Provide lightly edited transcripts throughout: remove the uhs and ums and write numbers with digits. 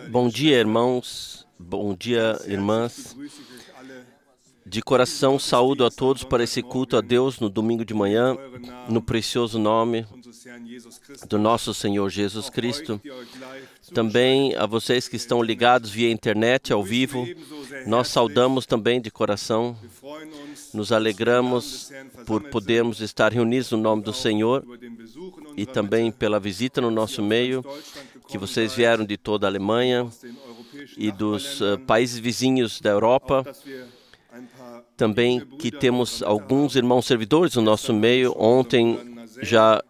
Bom dia, irmãos. Bom dia, irmãs. De coração, saúdo a todos para esse culto a Deus no domingo de manhã, no precioso nome do nosso Senhor Jesus Cristo. Também a vocês que estão ligados via internet, ao vivo, nós saudamos também de coração. Nos alegramos por podermos estar reunidos no nome do Senhor e também pela visita no nosso meio, que vocês vieram de toda a Alemanha e dos países vizinhos da Europa. Também que temos alguns irmãos servidores no nosso meio. Ontem já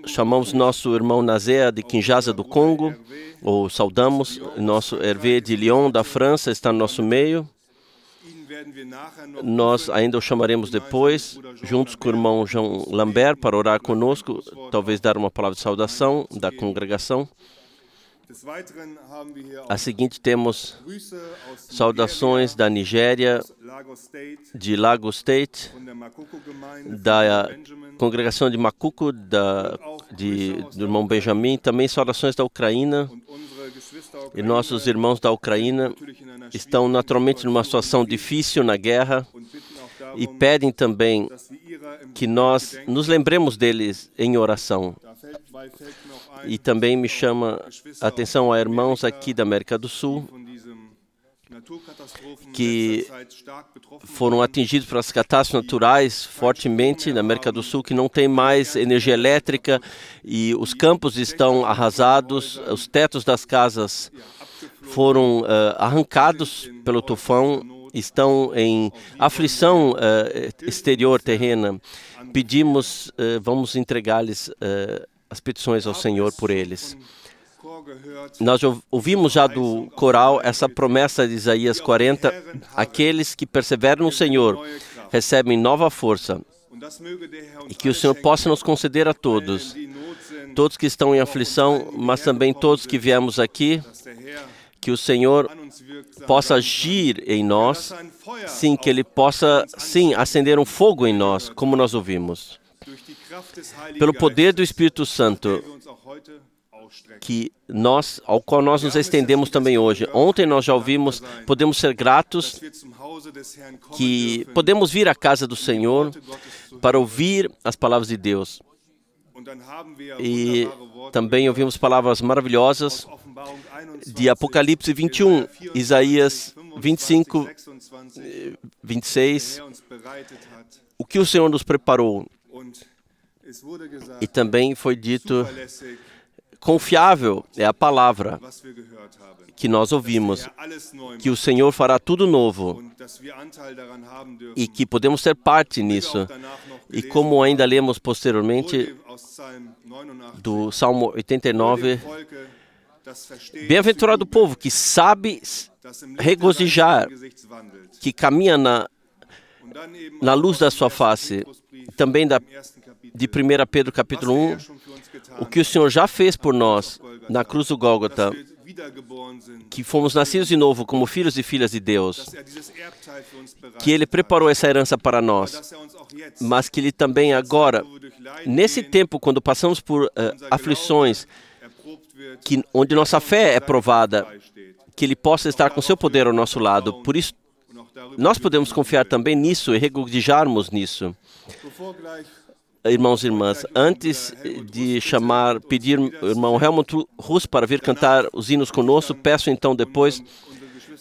chamamos nosso irmão Nazé de Kinshasa do Congo, ou saudamos. Nosso Hervé de Lyon da França está no nosso meio. Nós ainda o chamaremos depois, juntos com o irmão João Lambert, para orar conosco, talvez dar uma palavra de saudação da congregação. A seguinte, temos saudações da Nigéria, de Lagos State, da congregação de Macuco, do irmão Benjamin, também saudações da Ucrânia. E nossos irmãos da Ucrânia estão naturalmente numa situação difícil na guerra e pedem também que nós nos lembremos deles em oração. E também me chama a atenção a irmãos aqui da América do Sul que foram atingidos pelas catástrofes naturais fortemente na América do Sul, que não tem mais energia elétrica e os campos estão arrasados, os tetos das casas foram arrancados pelo tufão, estão em aflição exterior terrena. Pedimos, vamos entregar-lhes as petições ao Senhor por eles. Nós ouvimos já do coral essa promessa de Isaías 40, aqueles que perseveram no Senhor recebem nova força, e que o Senhor possa nos conceder a todos que estão em aflição, mas também todos que viemos aqui, que o Senhor possa agir em nós, sim, que Ele possa, sim, acender um fogo em nós, como nós ouvimos. Pelo poder do Espírito Santo, ao qual nós nos estendemos também hoje. Ontem nós já ouvimos, podemos ser gratos, que podemos vir à casa do Senhor para ouvir as palavras de Deus. E também ouvimos palavras maravilhosas de Apocalipse 21, Isaías 25, 26, o que o Senhor nos preparou. E também foi dito, confiável é a palavra que nós ouvimos, que o Senhor fará tudo novo e que podemos ter parte nisso. E como ainda lemos posteriormente do Salmo 89, bem-aventurado o povo que sabe regozijar, que caminha na luz da sua face. Também de 1 Pedro capítulo 1, o que o Senhor já fez por nós na cruz do Gólgota, que fomos nascidos de novo como filhos e filhas de Deus, que Ele preparou essa herança para nós, mas que Ele também agora, nesse tempo, quando passamos por aflições, onde nossa fé é provada, que Ele possa estar com seu poder ao nosso lado. Por isso, nós podemos confiar também nisso e regozijarmos nisso. Irmãos e irmãs, antes de pedir o irmão Helmut Russ para vir cantar os hinos conosco, peço então depois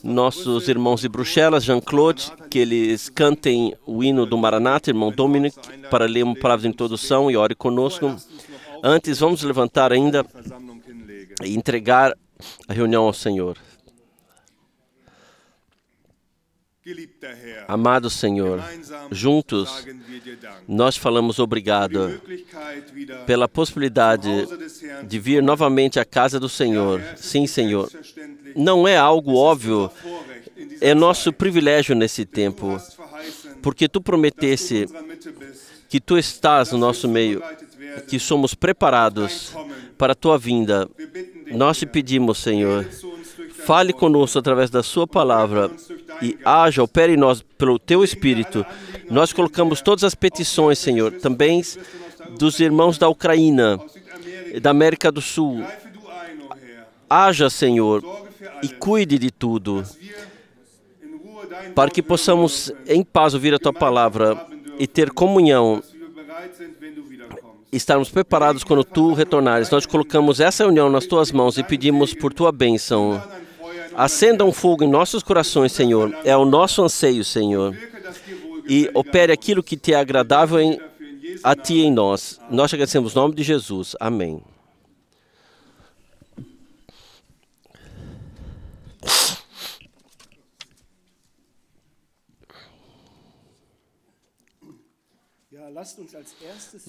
nossos irmãos de Bruxelas, Jean-Claude, que eles cantem o hino do Maranata, irmão Dominic, para ler uma palavra de introdução e ore conosco. Antes, vamos levantar ainda e entregar a reunião ao Senhor. Amado Senhor, juntos nós falamos obrigado pela possibilidade de vir novamente à casa do Senhor. Sim, Senhor. Não é algo óbvio, é nosso privilégio nesse tempo, porque Tu prometeste que Tu estás no nosso meio, que somos preparados para a Tua vinda. Nós te pedimos, Senhor, fale conosco através da Sua palavra e haja, opere em nós pelo Teu Espírito. Nós colocamos todas as petições, Senhor, também dos irmãos da Ucrânia, e da América do Sul. Haja, Senhor, e cuide de tudo, para que possamos em paz ouvir a Tua palavra e ter comunhão, estarmos preparados quando Tu retornares. Nós colocamos essa reunião nas Tuas mãos e pedimos por Tua bênção. Acenda um fogo em nossos corações, Senhor. É o nosso anseio, Senhor. E opere aquilo que Te é agradável a Ti em nós. Nós te agradecemos no nome de Jesus. Amém.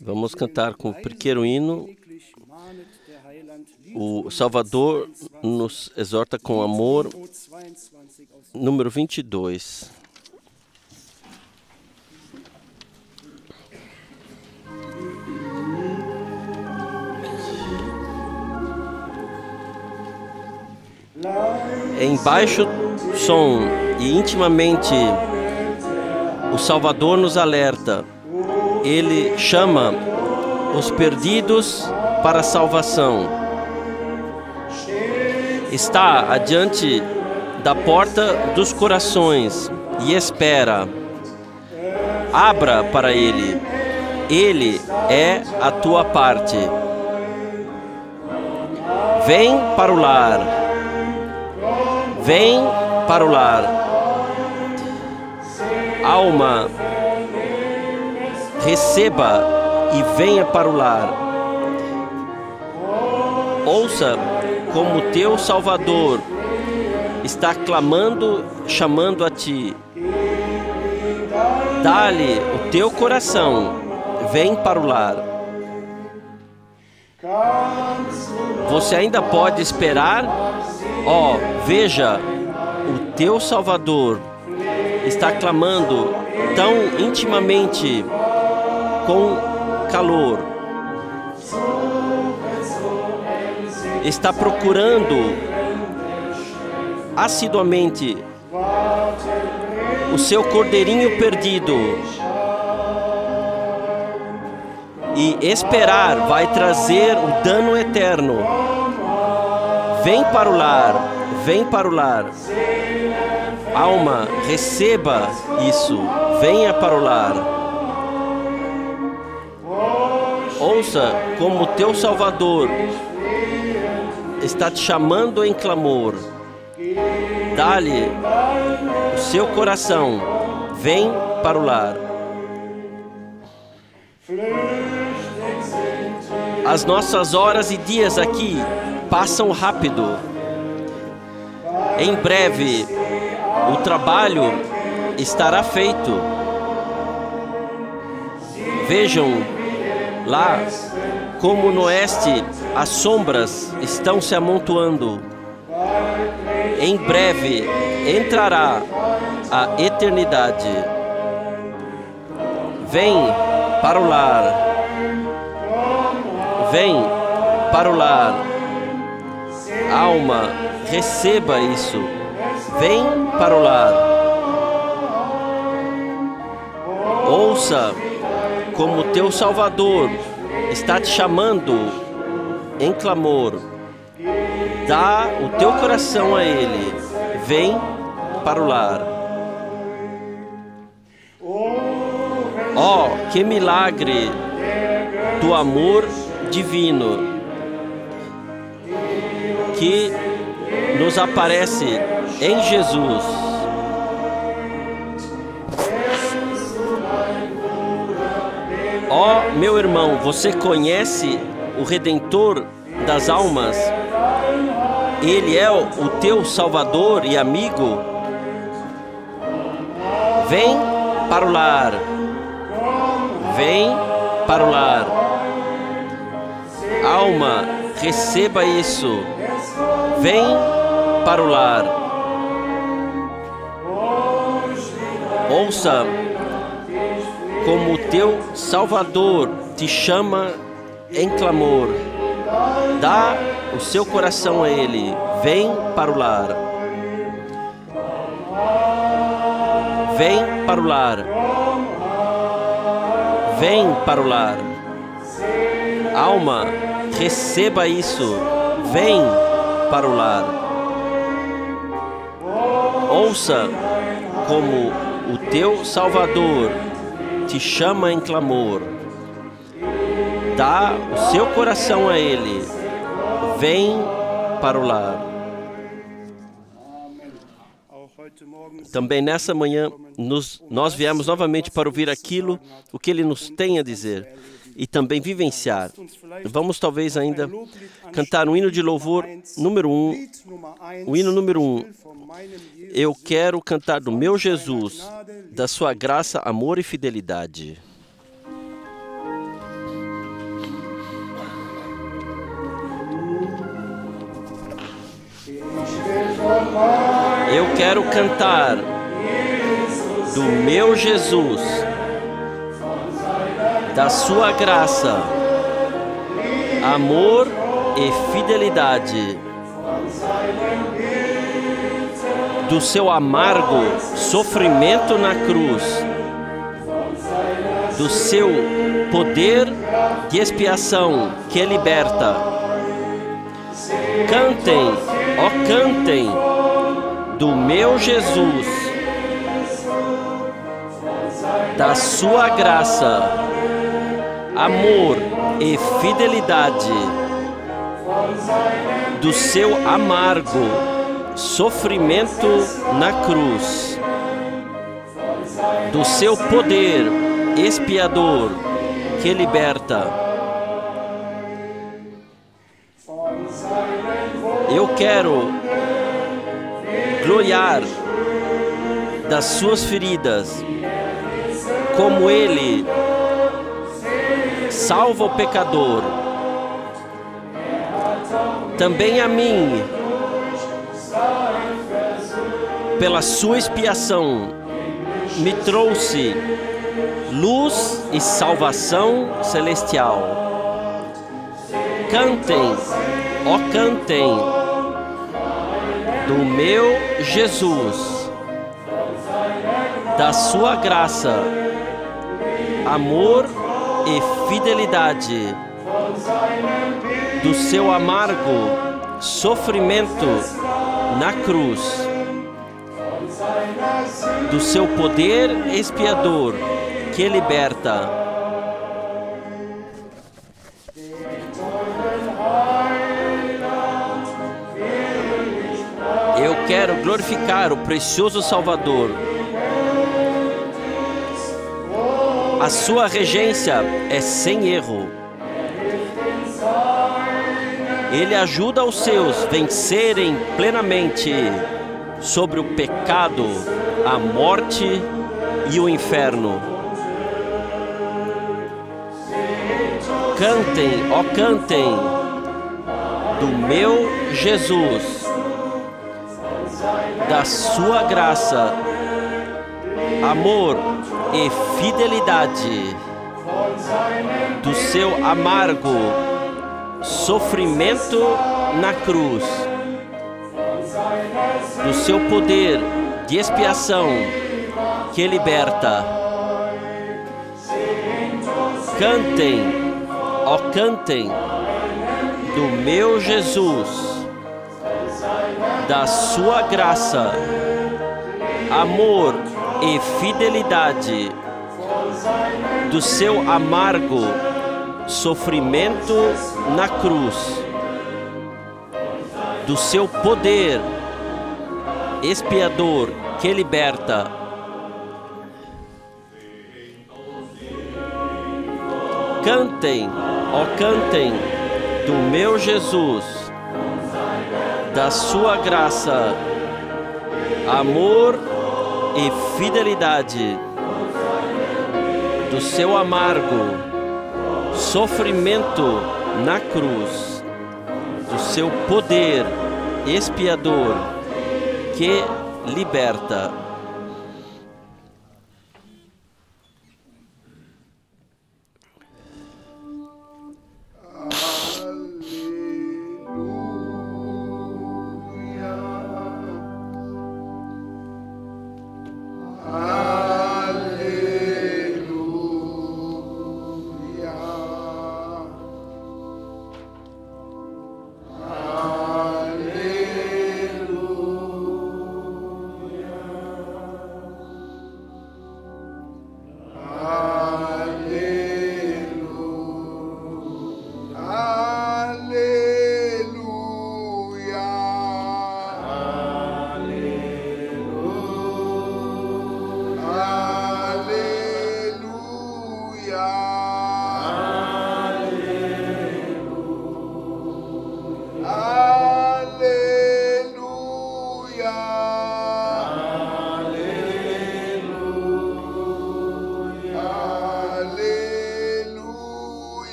Vamos cantar com o pequeno hino. O Salvador nos exorta com amor, número 22. Em baixo som e intimamente, o Salvador nos alerta. Ele chama os perdidos para a salvação. Está adiante da porta dos corações e espera. Abra para Ele. Ele é a tua parte. Vem para o lar. Vem para o lar. Alma, receba e venha para o lar. Ouça como teu Salvador está clamando, chamando a ti. Dá-lhe o teu coração, vem para o lar. Você ainda pode esperar? Veja, o teu Salvador está clamando tão intimamente, com calor. Está procurando assiduamente o seu cordeirinho perdido. E esperar vai trazer o dano eterno. Vem para o lar, vem para o lar. Alma, receba isso, venha para o lar. Ouça como teu Salvador está te chamando em clamor. Dá-lhe o seu coração, vem para o lar. As nossas horas e dias aqui passam rápido. Em breve, o trabalho estará feito. Vejam lá como no oeste as sombras estão se amontoando. Em breve entrará a eternidade. Vem para o lar. Vem para o lar. Alma, receba isso. Vem para o lar. Ouça como teu Salvador está te chamando em clamor. Dá o teu coração a Ele. Vem para o lar. Que milagre do amor divino que nos aparece em Jesus. Meu irmão, você conhece o Redentor das almas? Ele é o teu Salvador e amigo? Vem para o lar. Vem para o lar. Alma, receba isso. Vem para o lar. Ouça como o teu Salvador te chama em clamor. Dá o seu coração a Ele. Vem para o lar. Vem para o lar. Vem para o lar. Alma, Receba isso. Vem para o lar. Ouça como o teu Salvador te chama em clamor. Dá o seu coração a Ele. Vem para o lar. Também nessa manhã, nós viemos novamente para ouvir aquilo, o que Ele nos tem a dizer e também vivenciar. Vamos talvez ainda cantar um hino de louvor número 1. O hino número 1. Eu quero cantar do meu Jesus, da sua graça, amor e fidelidade. Eu quero cantar do meu Jesus, da sua graça, amor e fidelidade, do seu amargo sofrimento na cruz, do seu poder de expiação que liberta. Cantem, ó cantem, do meu Jesus, da sua graça, amor e fidelidade, do seu amargo sofrimento na cruz, do seu poder expiador que liberta. Eu quero gloriar das suas feridas, como Ele salva o pecador. Também a mim, pela sua expiação, me trouxe luz e salvação celestial. Cantem, ó cantem, do meu Jesus, da sua graça, amor e fidelidade, do seu amargo sofrimento na cruz, do seu poder expiador que liberta. Eu quero glorificar o precioso Salvador. A sua regência é sem erro. Ele ajuda os seus a vencerem plenamente sobre o pecado, a morte e o inferno. Cantem, ó cantem, do meu Jesus, da sua graça, amor e fidelidade, do seu amargo sofrimento na cruz, do seu poder de expiação que liberta. Cantem, ó cantem, do meu Jesus, da sua graça, amor e fidelidade, do seu amargo sofrimento na cruz, do seu poder expiador que liberta. Cantem, ó cantem, do meu Jesus, da sua graça, amor e fidelidade, do seu amargo sofrimento na cruz, do seu poder expiador que liberta.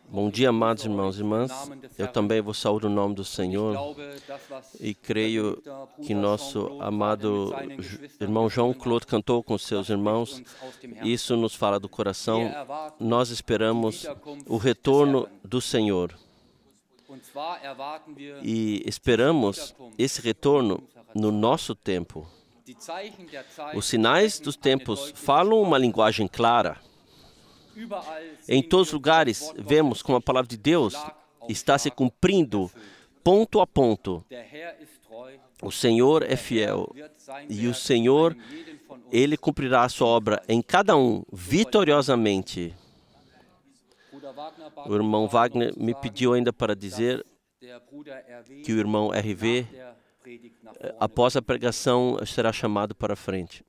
Bom dia, amados irmãos e irmãs. Eu também vos saúdo no nome do Senhor e creio que nosso amado irmão João Claude cantou com seus irmãos. Isso nos fala do coração. Nós esperamos o retorno do Senhor. E esperamos esse retorno no nosso tempo. Os sinais dos tempos falam uma linguagem clara. Em todos os lugares, vemos como a palavra de Deus está se cumprindo ponto a ponto. O Senhor é fiel e o Senhor, Ele cumprirá a sua obra em cada um, vitoriosamente. O irmão Wagner me pediu ainda para dizer que o irmão RV, após a pregação, será chamado para a frente.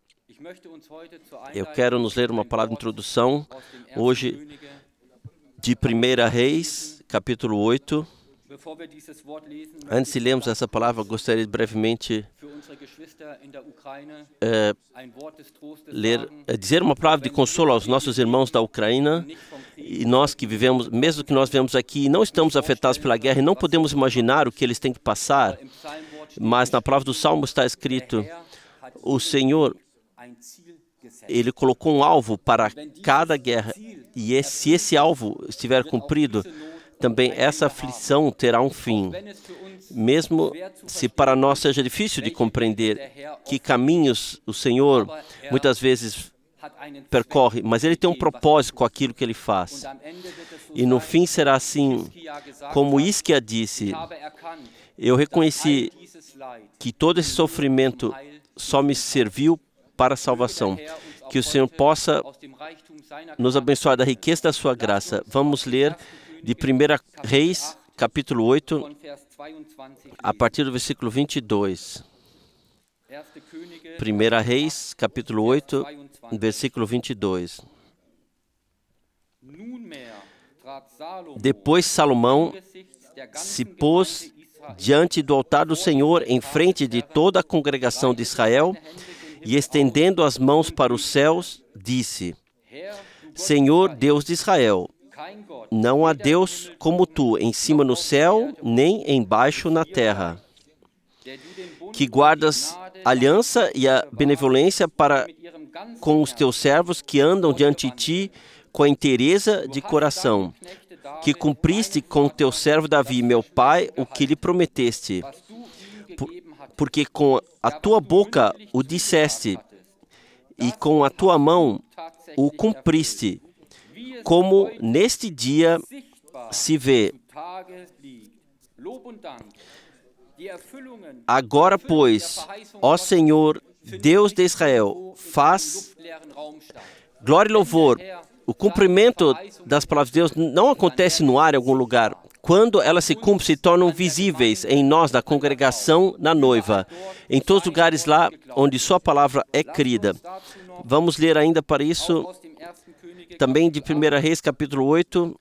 Eu quero nos ler uma palavra de introdução, hoje, de 1 Reis, capítulo 8. Antes de lermos essa palavra, gostaria de brevemente dizer uma palavra de consolo aos nossos irmãos da Ucrânia. E nós que vivemos, mesmo que nós vivemos aqui, não estamos afetados pela guerra e não podemos imaginar o que eles têm que passar. Mas na palavra do Salmo está escrito, o Senhor, Ele colocou um alvo para cada guerra. E se esse alvo estiver cumprido, também essa aflição terá um fim. Mesmo se para nós seja difícil de compreender que caminhos o Senhor muitas vezes percorre, mas Ele tem um propósito com aquilo que Ele faz. E no fim será assim, como Hisquias disse, eu reconheci que todo esse sofrimento só me serviu para a salvação. Que o Senhor possa nos abençoar da riqueza da sua graça. Vamos ler de 1 Reis, capítulo 8, a partir do versículo 22. 1 Reis, capítulo 8, versículo 22. Depois Salomão se pôs diante do altar do Senhor, em frente de toda a congregação de Israel, e estendendo as mãos para os céus, disse: Senhor Deus de Israel, não há Deus como tu, em cima no céu, nem embaixo na terra, que guardas a aliança e a benevolência para com os teus servos que andam diante de ti com a inteireza de coração, que cumpriste com teu servo Davi, meu pai, o que lhe prometeste, porque com a tua boca o disseste, e com a tua mão o cumpriste, como neste dia se vê. Agora, pois, ó Senhor, Deus de Israel, faz glória e louvor. O cumprimento das palavras de Deus não acontece no ar em algum lugar. Quando elas se cumprem, se tornam visíveis em nós, da congregação, na noiva, em todos os lugares lá onde sua palavra é crida. Vamos ler ainda para isso, também de 1 Reis, capítulo 8,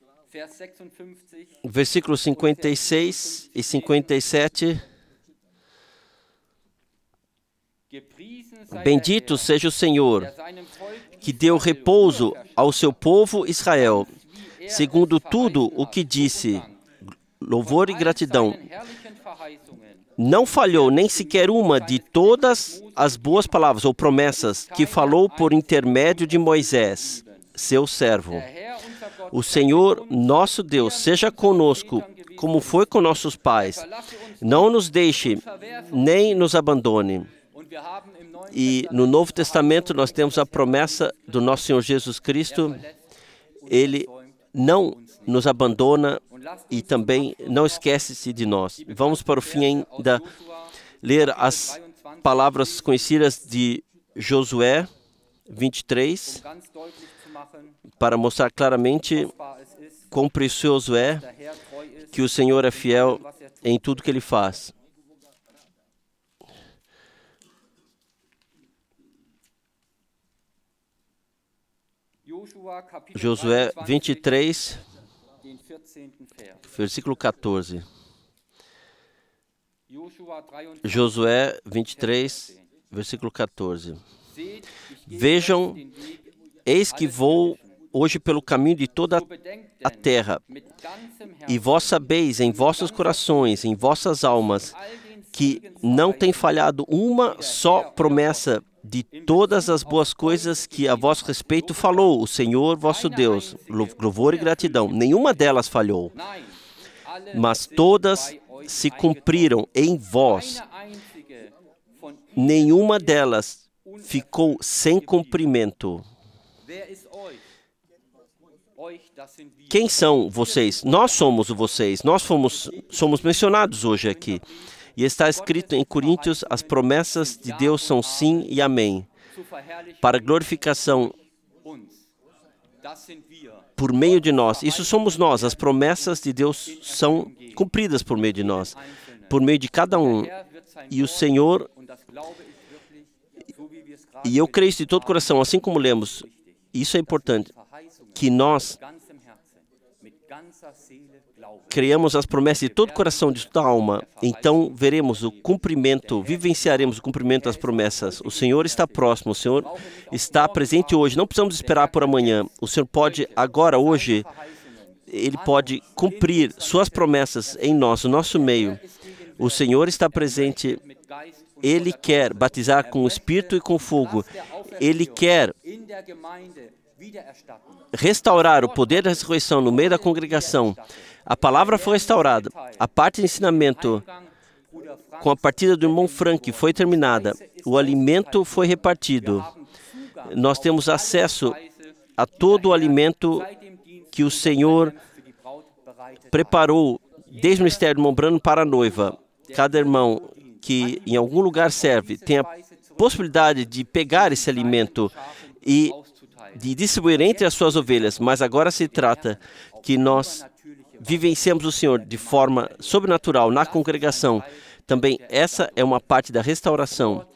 versículos 56 e 57. Bendito seja o Senhor, que deu repouso ao seu povo Israel, segundo tudo o que disse. Louvor e gratidão. Não falhou nem sequer uma de todas as boas palavras ou promessas que falou por intermédio de Moisés, seu servo. O Senhor, nosso Deus, seja conosco, como foi com nossos pais. Não nos deixe, nem nos abandone. E no Novo Testamento nós temos a promessa do nosso Senhor Jesus Cristo. Ele não nos abandona e também não esquece-se de nós. Vamos para o fim ainda ler as palavras conhecidas de Josué 23, para mostrar claramente quão precioso é que o Senhor é fiel em tudo que Ele faz. Josué 23, versículo 14. Josué 23, versículo 14. Vejam, eis que vou hoje pelo caminho de toda a terra, e vós sabeis em vossos corações, em vossas almas, que não tem falhado uma só promessa de todas as boas coisas que a vosso respeito falou o Senhor vosso Deus. Louvor e gratidão. Nenhuma delas falhou, mas todas se cumpriram em vós. Nenhuma delas ficou sem cumprimento. Quem são vocês? Nós somos vocês. Nós somos mencionados hoje aqui. E está escrito em Coríntios, as promessas de Deus são sim e amém. Para glorificação por meio de nós. Isso somos nós. As promessas de Deus são cumpridas por meio de nós. Por meio de cada um. E o Senhor... E eu creio isso de todo o coração, assim como lemos. Isso é importante. Que nós criamos as promessas de todo o coração, de toda a alma. Então veremos o cumprimento, vivenciaremos o cumprimento das promessas. O Senhor está próximo, o Senhor está presente hoje. Não precisamos esperar por amanhã. O Senhor pode, agora, hoje, Ele pode cumprir suas promessas em nós, no nosso meio. O Senhor está presente. Ele quer batizar com o Espírito e com fogo. Ele quer restaurar o poder da ressurreição no meio da congregação. A palavra foi restaurada. A parte de ensinamento com a partida do irmão Frank foi terminada. O alimento foi repartido. Nós temos acesso a todo o alimento que o Senhor preparou desde o ministério do irmão Branham para a noiva. Cada irmão que em algum lugar serve tem a possibilidade de pegar esse alimento e de distribuir entre as suas ovelhas, mas agora se trata que nós vivenciamos o Senhor de forma sobrenatural na congregação. Também essa é uma parte da restauração.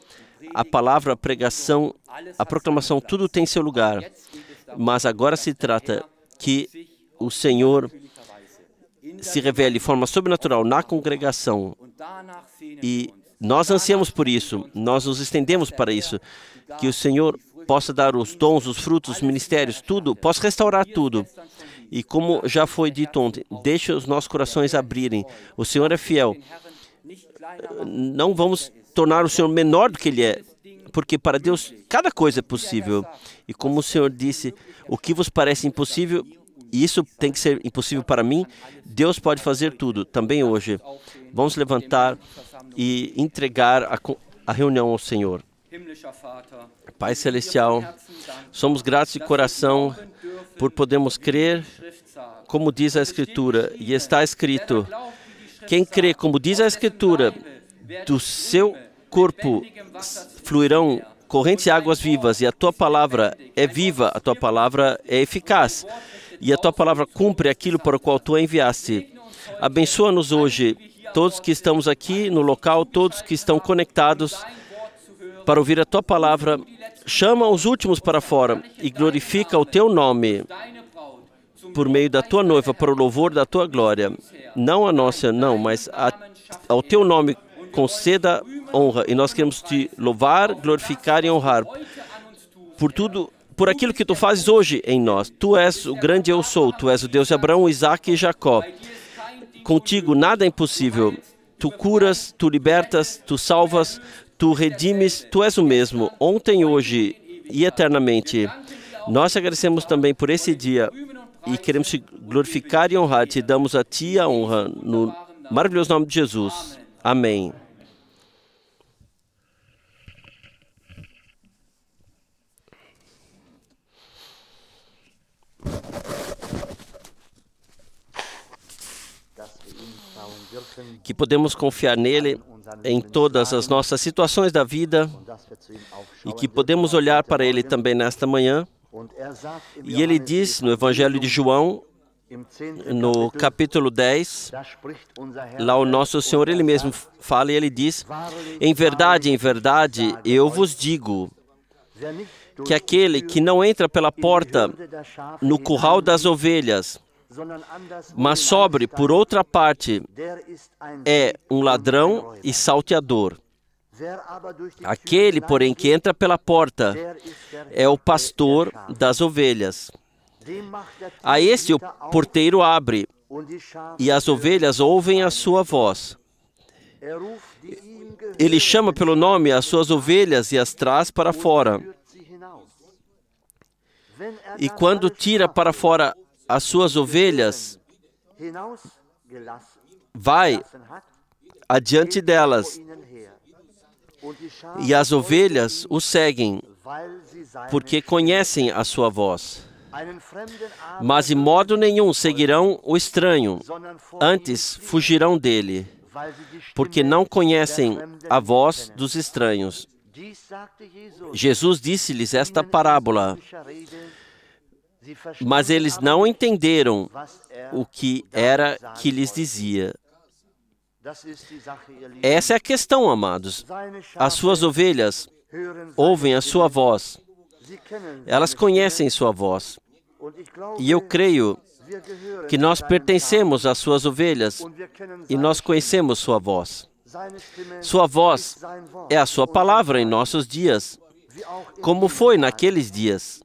A palavra, a pregação, a proclamação, tudo tem seu lugar. Mas agora se trata que o Senhor se revele de forma sobrenatural na congregação. E nós ansiamos por isso, nós nos estendemos para isso. Que o Senhor possa dar os dons, os frutos, os ministérios, tudo, possa restaurar tudo. E como já foi dito ontem, deixe os nossos corações abrirem. O Senhor é fiel. Não vamos tornar o Senhor menor do que Ele é, porque para Deus cada coisa é possível. E como o Senhor disse, o que vos parece impossível, e isso tem que ser impossível para mim, Deus pode fazer tudo, também hoje. Vamos levantar e entregar a reunião ao Senhor. Pai Celestial, somos gratos de coração por podermos crer como diz a Escritura, e está escrito, quem crê como diz a Escritura, do seu corpo fluirão correntes de águas vivas, e a tua palavra é viva, a tua palavra é eficaz, e a tua palavra cumpre aquilo para o qual tu a enviaste. Abençoa-nos hoje, todos que estamos aqui no local, todos que estão conectados para ouvir a tua palavra. Chama os últimos para fora e glorifica o teu nome por meio da tua noiva, para o louvor da tua glória. Não a nossa, não, mas ao teu nome conceda honra. E nós queremos te louvar, glorificar e honrar por tudo, por aquilo que tu fazes hoje em nós. Tu és o grande eu sou, tu és o Deus de Abraão, Isaque e Jacó. Contigo nada é impossível. Tu curas, tu libertas, tu salvas, tu redimes, tu és o mesmo, ontem, hoje e eternamente. Nós te agradecemos também por esse dia e queremos te glorificar e honrar. Te damos a ti a honra no maravilhoso nome de Jesus. Amém. Que podemos confiar nele em todas as nossas situações da vida e que podemos olhar para ele também nesta manhã. E ele diz no Evangelho de João, no capítulo 10, lá o nosso Senhor, ele mesmo fala e ele diz, em verdade, eu vos digo que aquele que não entra pela porta no curral das ovelhas, mas sobre por outra parte, é um ladrão e salteador. Aquele, porém, que entra pela porta é o pastor das ovelhas. A este o porteiro abre, e as ovelhas ouvem a sua voz. Ele chama pelo nome as suas ovelhas e as traz para fora. E quando tira para fora as suas ovelhas, vai adiante delas, e as ovelhas o seguem, porque conhecem a sua voz. Mas de modo nenhum seguirão o estranho, antes fugirão dele, porque não conhecem a voz dos estranhos. Jesus disse-lhes esta parábola, mas eles não entenderam o que era que lhes dizia. Essa é a questão, amados. As suas ovelhas ouvem a sua voz. Elas conhecem sua voz. E eu creio que nós pertencemos às suas ovelhas e nós conhecemos sua voz. Sua voz é a sua palavra em nossos dias, como foi naqueles dias.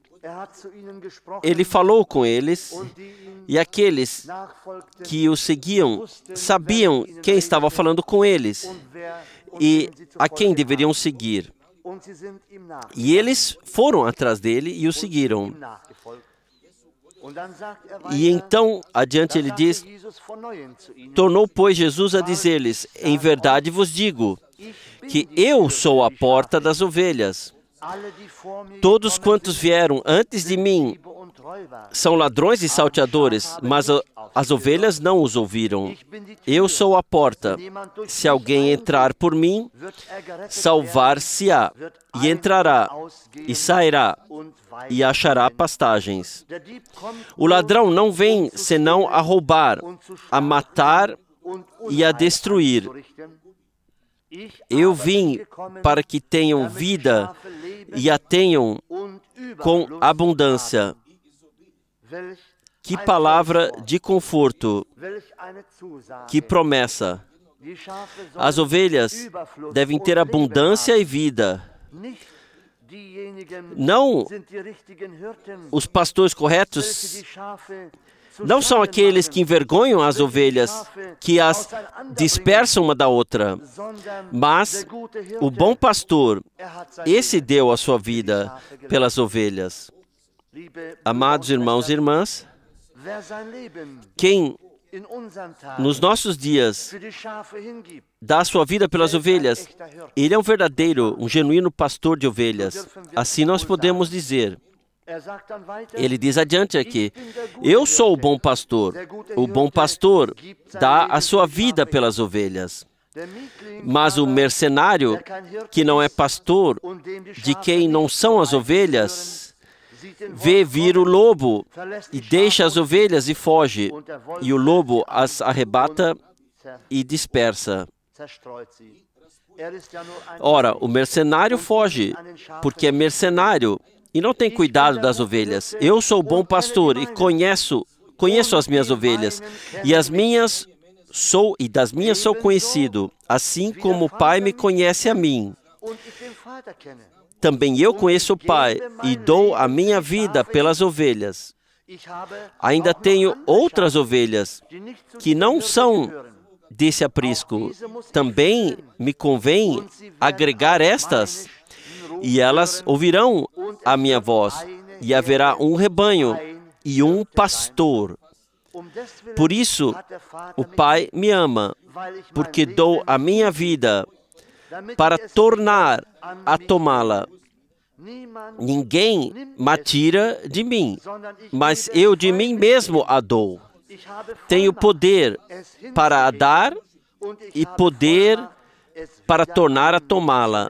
Ele falou com eles, e aqueles que o seguiam sabiam quem estava falando com eles e a quem deveriam seguir. E eles foram atrás dele e o seguiram. E então, adiante ele diz, tornou, pois, Jesus a dizer-lhes, em verdade vos digo, que eu sou a porta das ovelhas. Todos quantos vieram antes de mim são ladrões e salteadores, mas as ovelhas não os ouviram. Eu sou a porta. Se alguém entrar por mim, salvar-se-á, e entrará, e sairá, e achará pastagens. O ladrão não vem senão a roubar, a matar e a destruir. Eu vim para que tenham vida e a tenham com abundância. Que palavra de conforto, que promessa. As ovelhas devem ter abundância e vida. Não os pastores corretos não são aqueles que envergonham as ovelhas, que as dispersam uma da outra, mas o bom pastor, esse deu a sua vida pelas ovelhas. Amados irmãos e irmãs, quem nos nossos dias dá a sua vida pelas ovelhas, ele é um verdadeiro, um genuíno pastor de ovelhas. Assim nós podemos dizer. Ele diz adiante aqui, eu sou o bom pastor. O bom pastor dá a sua vida pelas ovelhas. Mas o mercenário, que não é pastor, de quem não são as ovelhas, vê vir o lobo e deixa as ovelhas e foge. E o lobo as arrebata e dispersa. Ora, o mercenário foge, porque é mercenário e não tem cuidado das ovelhas. Eu sou o bom pastor e conheço as minhas ovelhas, e das minhas sou conhecido, assim como o Pai me conhece a mim. Também eu conheço o Pai e dou a minha vida pelas ovelhas. Ainda tenho outras ovelhas que não são desse aprisco. Também me convém agregar estas, e elas ouvirão a minha voz, e haverá um rebanho e um pastor. Por isso, o Pai me ama, porque dou a minha vida para tornar a tomá-la. Ninguém me tira de mim, mas eu de mim mesmo a dou. Tenho poder para a dar e poder para tornar a tomá-la.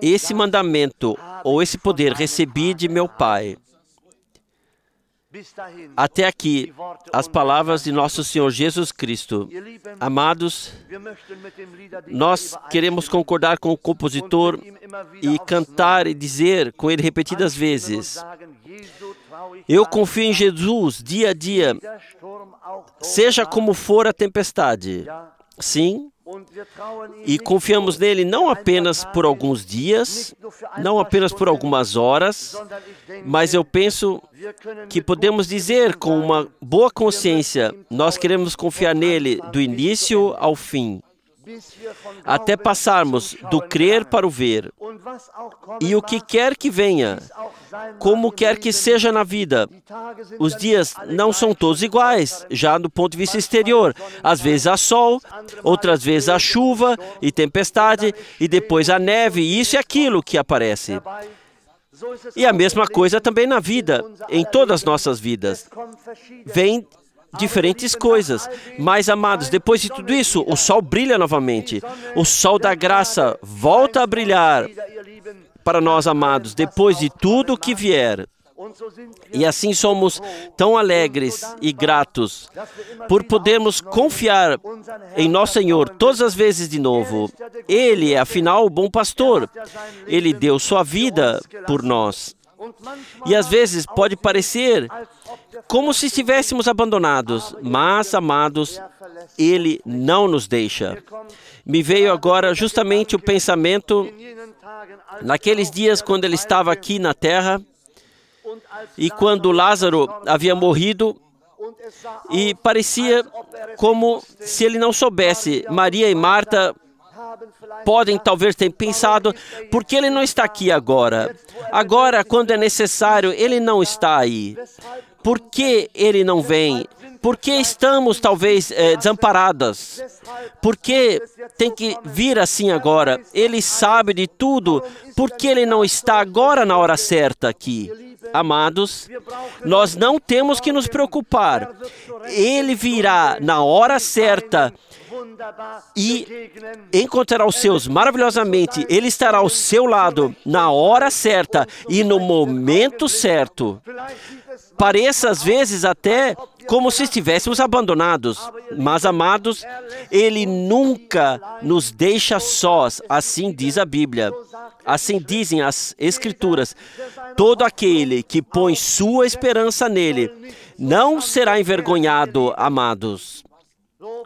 Esse mandamento, ou esse poder, recebi de meu Pai. Até aqui, as palavras de nosso Senhor Jesus Cristo. Amados, nós queremos concordar com o compositor e cantar e dizer com ele repetidas vezes, eu confio em Jesus dia a dia, seja como for a tempestade. Sim, e confiamos nele não apenas por alguns dias, não apenas por algumas horas, mas eu penso que podemos dizer com uma boa consciência, nós queremos confiar nele do início ao fim, até passarmos do crer para o ver. E o que quer que venha, como quer que seja na vida, os dias não são todos iguais, já do ponto de vista exterior. Às vezes há sol, outras vezes há chuva e tempestade, e depois há neve, e isso e aquilo que aparece. E a mesma coisa também na vida, em todas as nossas vidas. Vem diferentes coisas. Mas, amados, depois de tudo isso, o sol brilha novamente. O sol da graça volta a brilhar para nós, amados, depois de tudo o que vier. E assim somos tão alegres e gratos por podermos confiar em nosso Senhor todas as vezes de novo. Ele é, afinal, o bom pastor. Ele deu sua vida por nós. E às vezes pode parecer como se estivéssemos abandonados, mas, amados, Ele não nos deixa. Me veio agora justamente o pensamento, naqueles dias quando Ele estava aqui na terra, e quando Lázaro havia morrido, e parecia como se Ele não soubesse. Maria e Marta podem talvez ter pensado, por que ele não está aqui agora? Agora, quando é necessário, ele não está aí. Por que ele não vem? Por que estamos talvez desamparadas? Por que tem que vir assim agora? Ele sabe de tudo. Por que ele não está agora na hora certa aqui? Amados, nós não temos que nos preocupar. Ele virá na hora certa e encontrará os seus maravilhosamente. Ele estará ao seu lado na hora certa e no momento certo. Pareça às vezes até como se estivéssemos abandonados. Mas, amados, Ele nunca nos deixa sós, assim diz a Bíblia. Assim dizem as Escrituras. Todo aquele que põe sua esperança nele não será envergonhado, amados.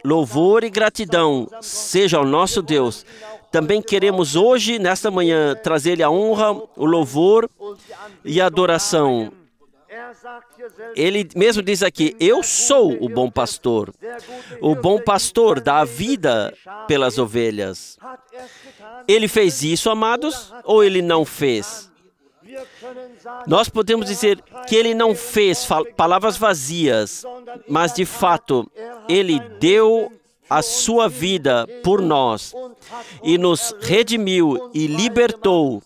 Louvor e gratidão seja ao nosso Deus. Também queremos hoje, nesta manhã, trazer-lhe a honra, o louvor e a adoração. Ele mesmo diz aqui, eu sou o bom pastor. O bom pastor dá a vida pelas ovelhas. Ele fez isso, amados, ou ele não fez? Nós podemos dizer que ele não fez palavras vazias, mas de fato, ele deu a sua vida por nós e nos redimiu e libertou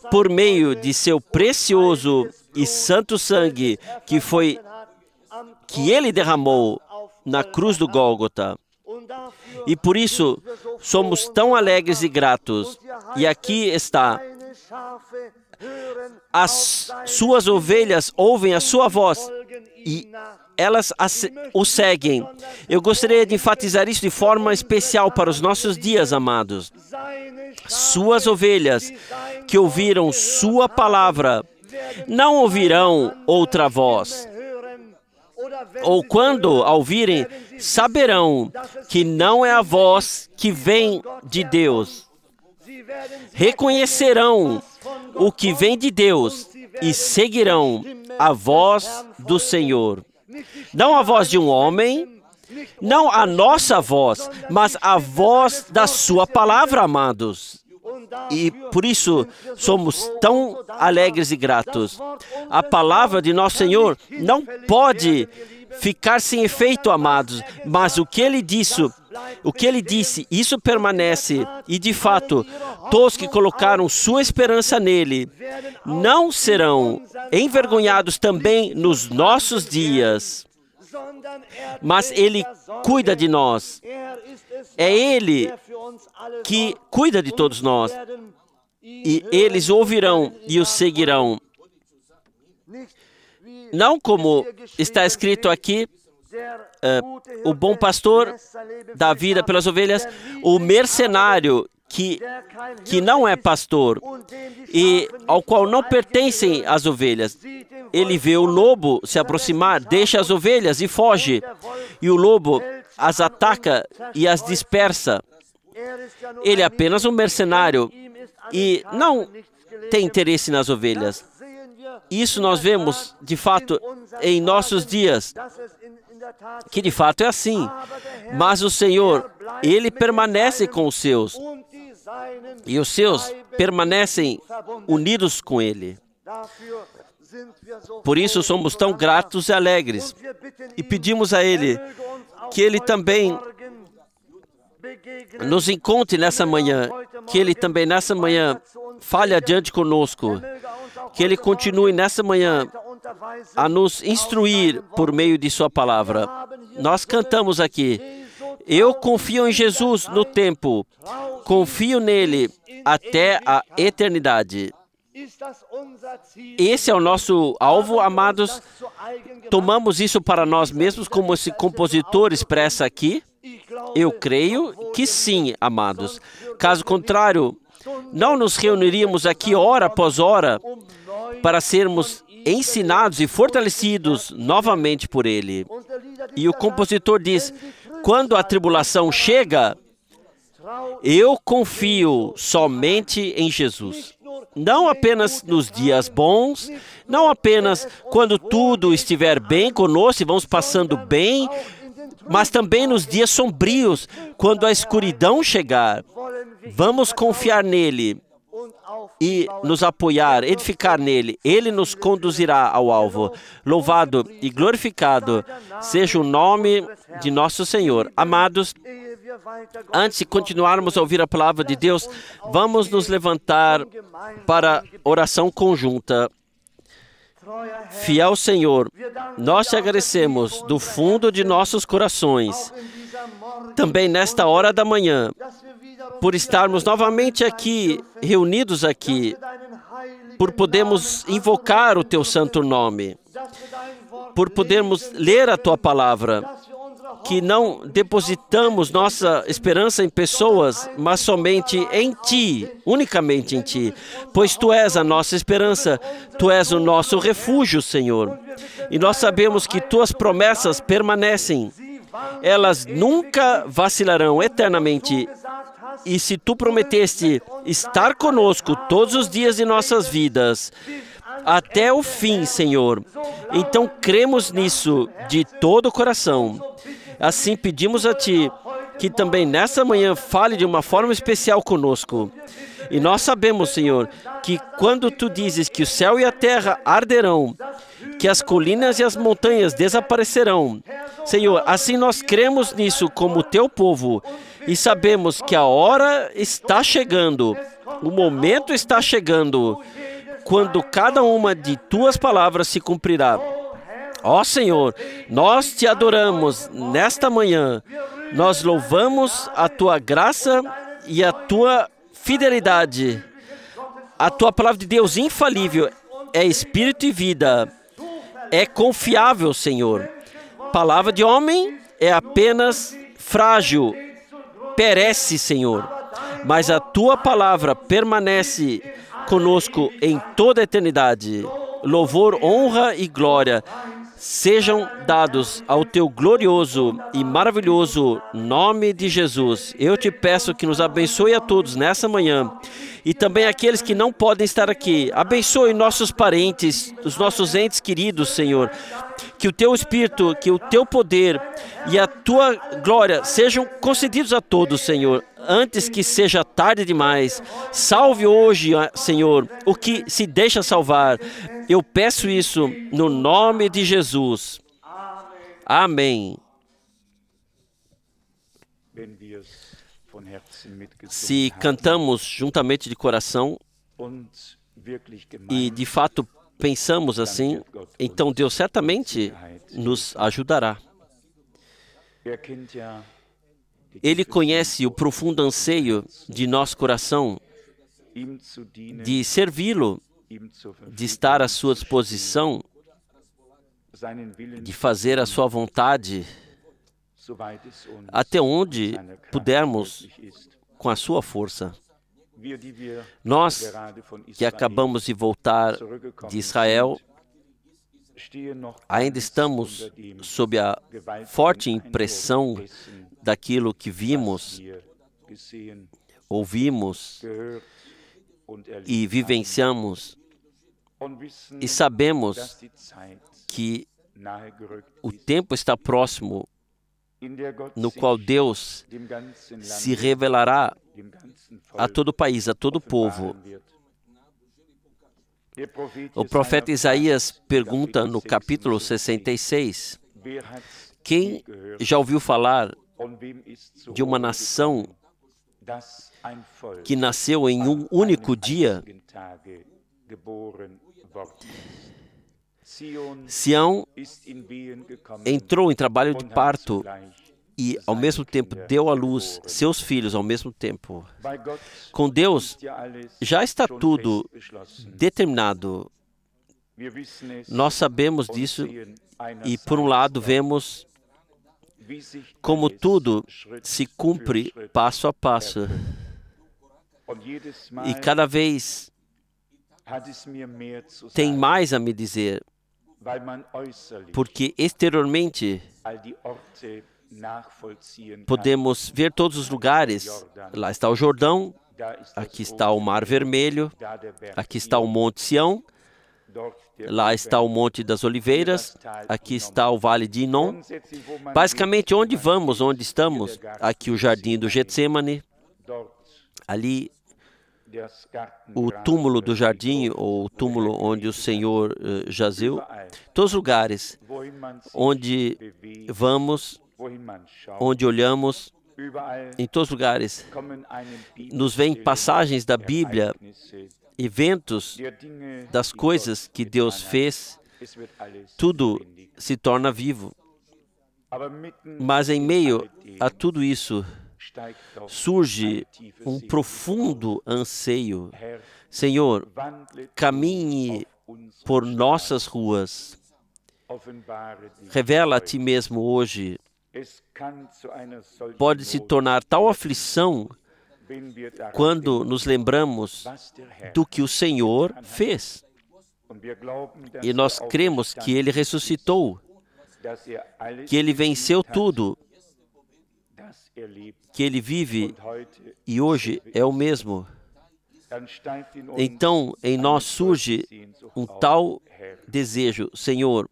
por meio de seu precioso e santo sangue que ele derramou na cruz do Gólgota. E por isso somos tão alegres e gratos. E aqui está. As suas ovelhas ouvem a sua voz e elas o seguem. Eu gostaria de enfatizar isso de forma especial para os nossos dias, amados. Suas ovelhas que ouviram sua palavra não ouvirão outra voz. Ou quando a ouvirem, saberão que não é a voz que vem de Deus. Reconhecerão o que vem de Deus e seguirão a voz do Senhor. Não a voz de um homem, não a nossa voz, mas a voz da sua palavra, amados. E por isso somos tão alegres e gratos. A palavra de nosso Senhor não pode ficar sem efeito, amados, mas o que Ele disse, isso permanece. E de fato, todos que colocaram sua esperança nele não serão envergonhados também nos nossos dias. Mas Ele cuida de nós. É Ele que cuida de todos nós. E eles o ouvirão e o seguirão. Não como está escrito aqui, o bom pastor dá vida pelas ovelhas, o mercenário que não é pastor e ao qual não pertencem as ovelhas. Ele vê o lobo se aproximar, deixa as ovelhas e foge. E o lobo as ataca e as dispersa. Ele é apenas um mercenário e não tem interesse nas ovelhas. Isso nós vemos, de fato, em nossos dias, que de fato é assim. Mas o Senhor, Ele permanece com os seus. E os seus permanecem unidos com Ele. Por isso somos tão gratos e alegres. E pedimos a Ele que Ele também nos encontre nessa manhã, que Ele também nessa manhã fale adiante conosco, que Ele continue nessa manhã a nos instruir por meio de Sua palavra. Nós cantamos aqui, eu confio em Jesus no tempo, confio nele até a eternidade. Esse é o nosso alvo, amados. Tomamos isso para nós mesmos, como esse compositor expressa aqui? Eu creio que sim, amados. Caso contrário, não nos reuniríamos aqui hora após hora para sermos ensinados e fortalecidos novamente por Ele. E o compositor diz, quando a tribulação chega, eu confio somente em Jesus. Não apenas nos dias bons, não apenas quando tudo estiver bem conosco e vamos passando bem, mas também nos dias sombrios, quando a escuridão chegar. Vamos confiar nele e nos apoiar, edificar nele. Ele nos conduzirá ao alvo. Louvado e glorificado seja o nome de nosso Senhor. Amados, antes de continuarmos a ouvir a palavra de Deus, vamos nos levantar para oração conjunta. Fiel Senhor, nós te agradecemos do fundo de nossos corações, também nesta hora da manhã, por estarmos novamente aqui, reunidos aqui, por podermos invocar o teu santo nome, por podermos ler a tua palavra, que não depositamos nossa esperança em pessoas, mas somente em Ti, unicamente em Ti, pois Tu és a nossa esperança, Tu és o nosso refúgio, Senhor. E nós sabemos que Tuas promessas permanecem, elas nunca vacilarão eternamente. E se Tu prometeste estar conosco todos os dias de nossas vidas, até o fim, Senhor, então cremos nisso de todo o coração. Assim pedimos a Ti que também nessa manhã fale de uma forma especial conosco. E nós sabemos, Senhor, que quando Tu dizes que o céu e a terra arderão, que as colinas e as montanhas desaparecerão, Senhor, assim nós cremos nisso como Teu povo e sabemos que a hora está chegando, o momento está chegando, quando cada uma de Tuas palavras se cumprirá. Ó Senhor, nós Te adoramos nesta manhã, nós louvamos a Tua graça e a Tua fidelidade. A Tua palavra de Deus infalível é espírito e vida, é confiável, Senhor. Palavra de homem é apenas frágil, perece, Senhor, mas a Tua palavra permanece conosco em toda a eternidade. Louvor, honra e glória sejam dados ao Teu glorioso e maravilhoso nome de Jesus. Eu Te peço que nos abençoe a todos nessa manhã e também aqueles que não podem estar aqui. Abençoe nossos parentes, os nossos entes queridos, Senhor. Que o Teu Espírito, que o Teu poder e a Tua glória sejam concedidos a todos, Senhor, antes que seja tarde demais. Salve hoje, Senhor, o que se deixa salvar. Eu peço isso no nome de Jesus. Amém. Se cantamos juntamente de coração e de fato pensamos assim, então Deus certamente nos ajudará. Ele conhece o profundo anseio de nosso coração de servi-lo, de estar à sua disposição, de fazer a sua vontade, até onde pudermos com a sua força. Nós que acabamos de voltar de Israel, ainda estamos sob a forte impressão daquilo que vimos, ouvimos e vivenciamos, e sabemos que o tempo está próximo no qual Deus se revelará a todo o país, a todo o povo. O profeta Isaías pergunta no capítulo 66, quem já ouviu falar de uma nação que nasceu em um único dia? Sião entrou em trabalho de parto e, ao mesmo tempo, deu à luz seus filhos ao mesmo tempo. Com Deus, já está tudo determinado. Nós sabemos disso e, por um lado, vemos como tudo se cumpre passo a passo. E cada vez tem mais a me dizer, porque exteriormente podemos ver todos os lugares. Lá está o Jordão, aqui está o Mar Vermelho, aqui está o Monte Sião, lá está o Monte das Oliveiras, aqui está o Vale de Inom. Basicamente, onde vamos, onde estamos? Aqui o Jardim do Getsêmani, Ali, o túmulo do jardim, ou o túmulo onde o Senhor jazeu, todos os lugares onde vamos, onde olhamos, em todos os lugares, nos vêm passagens da Bíblia, eventos das coisas que Deus fez, tudo se torna vivo. Mas em meio a tudo isso, surge um profundo anseio. Senhor, caminhe por nossas ruas. Revela a Ti mesmo hoje. Pode se tornar tal aflição quando nos lembramos do que o Senhor fez. E nós cremos que Ele ressuscitou, que Ele venceu tudo, que Ele vive e hoje é o mesmo. Então, em nós surge um tal desejo: Senhor,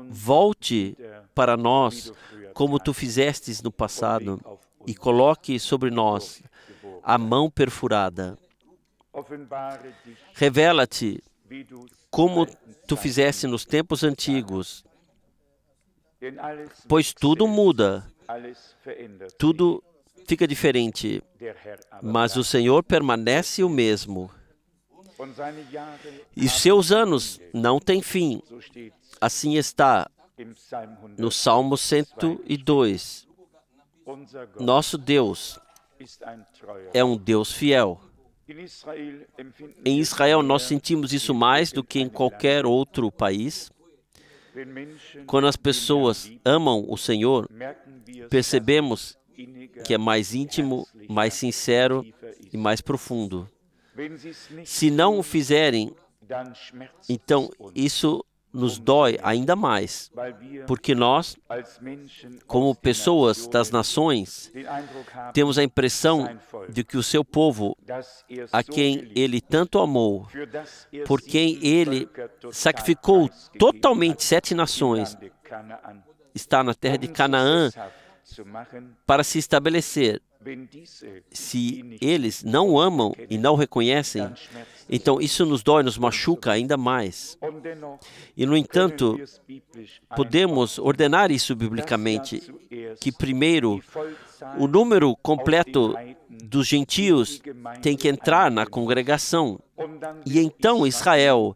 volte para nós como Tu fizestes no passado e coloque sobre nós a mão perfurada. Revela-te como Tu fizeste nos tempos antigos, pois tudo muda, tudo fica diferente, mas o Senhor permanece o mesmo. E seus anos não têm fim. Assim está no Salmo 102. Nosso Deus é um Deus fiel. Em Israel, nós sentimos isso mais do que em qualquer outro país. Quando as pessoas amam o Senhor, percebemos que é mais íntimo, mais sincero e mais profundo. Se não o fizerem, então isso nos dói ainda mais, porque nós, como pessoas das nações, temos a impressão de que o seu povo, a quem Ele tanto amou, por quem Ele sacrificou totalmente 7 nações, está na terra de Canaã para se estabelecer. Se eles não o amam e não o reconhecem, então isso nos dói, nos machuca ainda mais. E, no entanto, podemos ordenar isso biblicamente, que primeiro o número completo dos gentios tem que entrar na congregação, e então Israel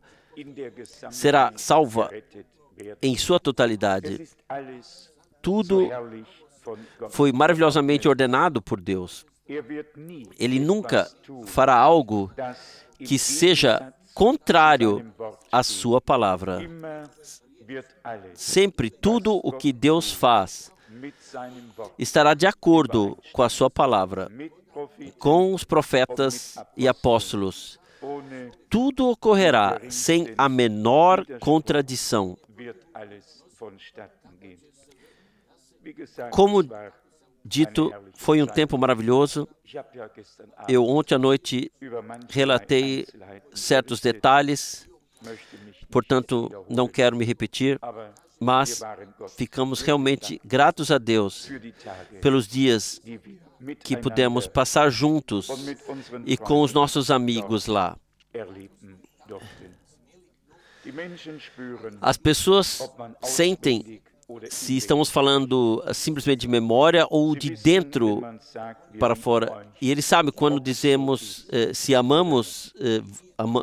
será salva em sua totalidade. Tudo foi maravilhosamente ordenado por Deus. Ele nunca fará algo que seja contrário à sua palavra. Sempre tudo o que Deus faz estará de acordo com a sua palavra, com os profetas e apóstolos. Tudo ocorrerá sem a menor contradição. Como dito, foi um tempo maravilhoso. Eu ontem à noite relatei certos detalhes, portanto não quero me repetir, mas ficamos realmente gratos a Deus pelos dias que pudemos passar juntos e com os nossos amigos lá. As pessoas sentem se estamos falando simplesmente de memória ou de dentro para fora. E eles sabem quando dizemos se amamos,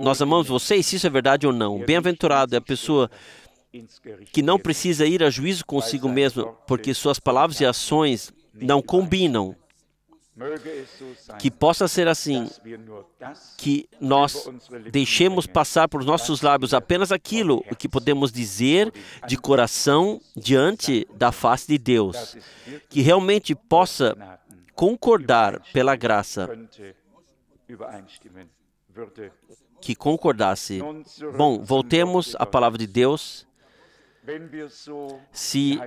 nós amamos vocês, se isso é verdade ou não. Bem-aventurado é a pessoa que não precisa ir a juízo consigo mesmo, porque suas palavras e ações não combinam. Que possa ser assim, que nós deixemos passar por nossos lábios apenas aquilo que podemos dizer de coração diante da face de Deus, que realmente possa concordar pela graça, que concordasse. Bom, voltemos à palavra de Deus. Se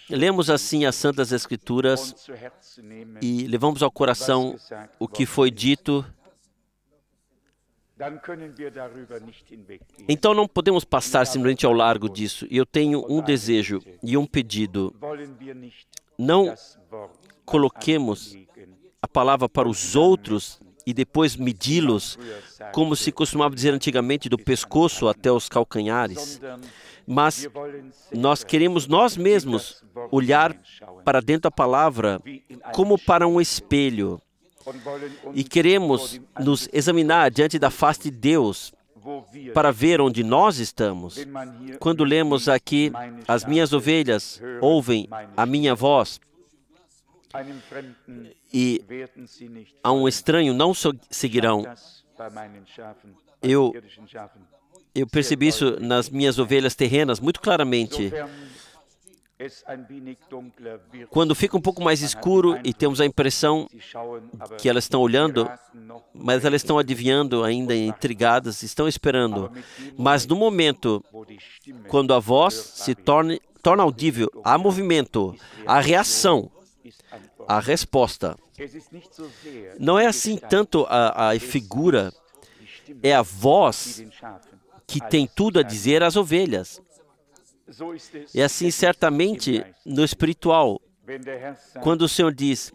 lemos assim as Santas Escrituras e levamos ao coração o que foi dito, então não podemos passar simplesmente ao largo disso. E eu tenho um desejo e um pedido. Não coloquemos a palavra para os outros e depois medi-los, como se costumava dizer antigamente, do pescoço até os calcanhares. Mas nós queremos nós mesmos olhar para dentro da palavra como para um espelho. E queremos nos examinar diante da face de Deus para ver onde nós estamos. Quando lemos aqui, as minhas ovelhas ouvem a minha voz, e a um estranho não seguirão. Eu percebi isso nas minhas ovelhas terrenas muito claramente. Quando fica um pouco mais escuro e temos a impressão que elas estão olhando, mas elas estão adivinhando ainda, intrigadas, estão esperando. Mas no momento, quando a voz se torna audível, há movimento, há reação, há resposta. Não é assim tanto a figura, é a voz que tem tudo a dizer às ovelhas. E assim, certamente, no espiritual, quando o Senhor diz,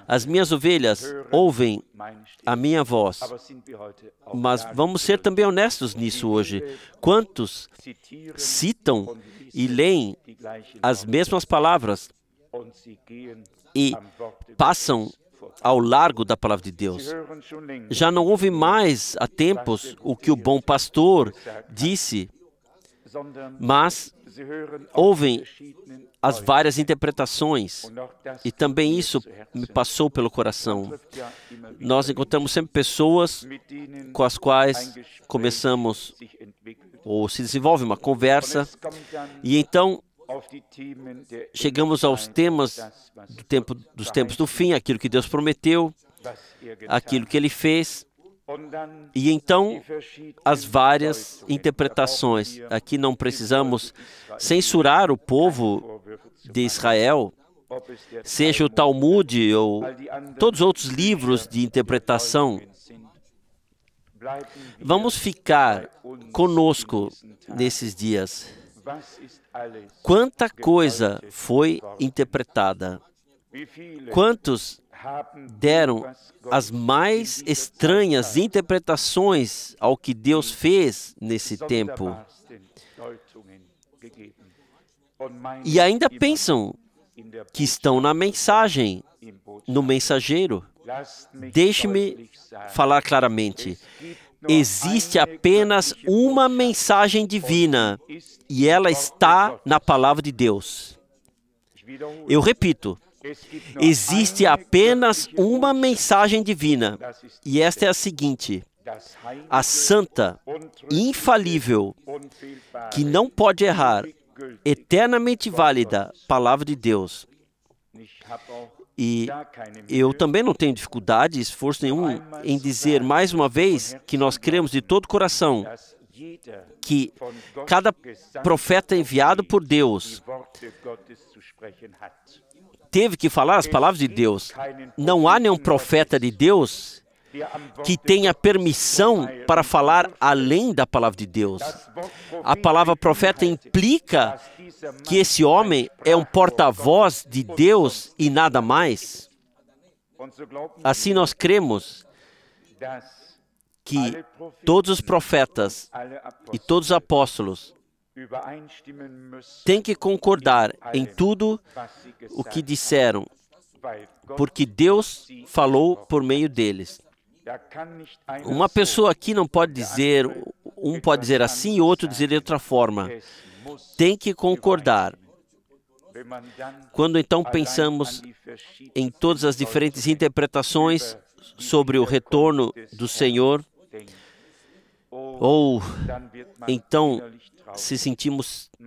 as minhas ovelhas ouvem a minha voz, mas vamos ser também honestos nisso hoje. Quantos citam e leem as mesmas palavras e passam ao largo da palavra de Deus? Já não ouve mais há tempos o que o bom pastor disse, mas ouvem as várias interpretações, e também isso me passou pelo coração. Nós encontramos sempre pessoas com as quais começamos, ou se desenvolve uma conversa, e então chegamos aos temas dos tempos do fim, aquilo que Deus prometeu, aquilo que Ele fez, e então as várias interpretações. Aqui não precisamos censurar o povo de Israel, seja o Talmud ou todos os outros livros de interpretação. Vamos ficar conosco nesses dias. Quanta coisa foi interpretada. Quantos deram as mais estranhas interpretações ao que Deus fez nesse tempo. E ainda pensam que estão na mensagem, no mensageiro. Deixe-me falar claramente. Existe apenas uma mensagem divina, e ela está na palavra de Deus. Eu repito. Existe apenas uma mensagem divina, e esta é a seguinte: a santa, infalível, que não pode errar, eternamente válida palavra de Deus. E eu também não tenho dificuldade, esforço nenhum em dizer mais uma vez que nós cremos de todo o coração que cada profeta enviado por Deus teve que falar as palavras de Deus. Não há nenhum profeta de Deus que tenha permissão para falar além da palavra de Deus. A palavra profeta implica que esse homem é um porta-voz de Deus e nada mais. Assim nós cremos que todos os profetas e todos os apóstolos têm que concordar em tudo o que disseram, porque Deus falou por meio deles. Uma pessoa aqui não pode dizer, um pode dizer assim e outro dizer de outra forma. Tem que concordar. Quando então pensamos em todas as diferentes interpretações sobre o retorno do Senhor, ou então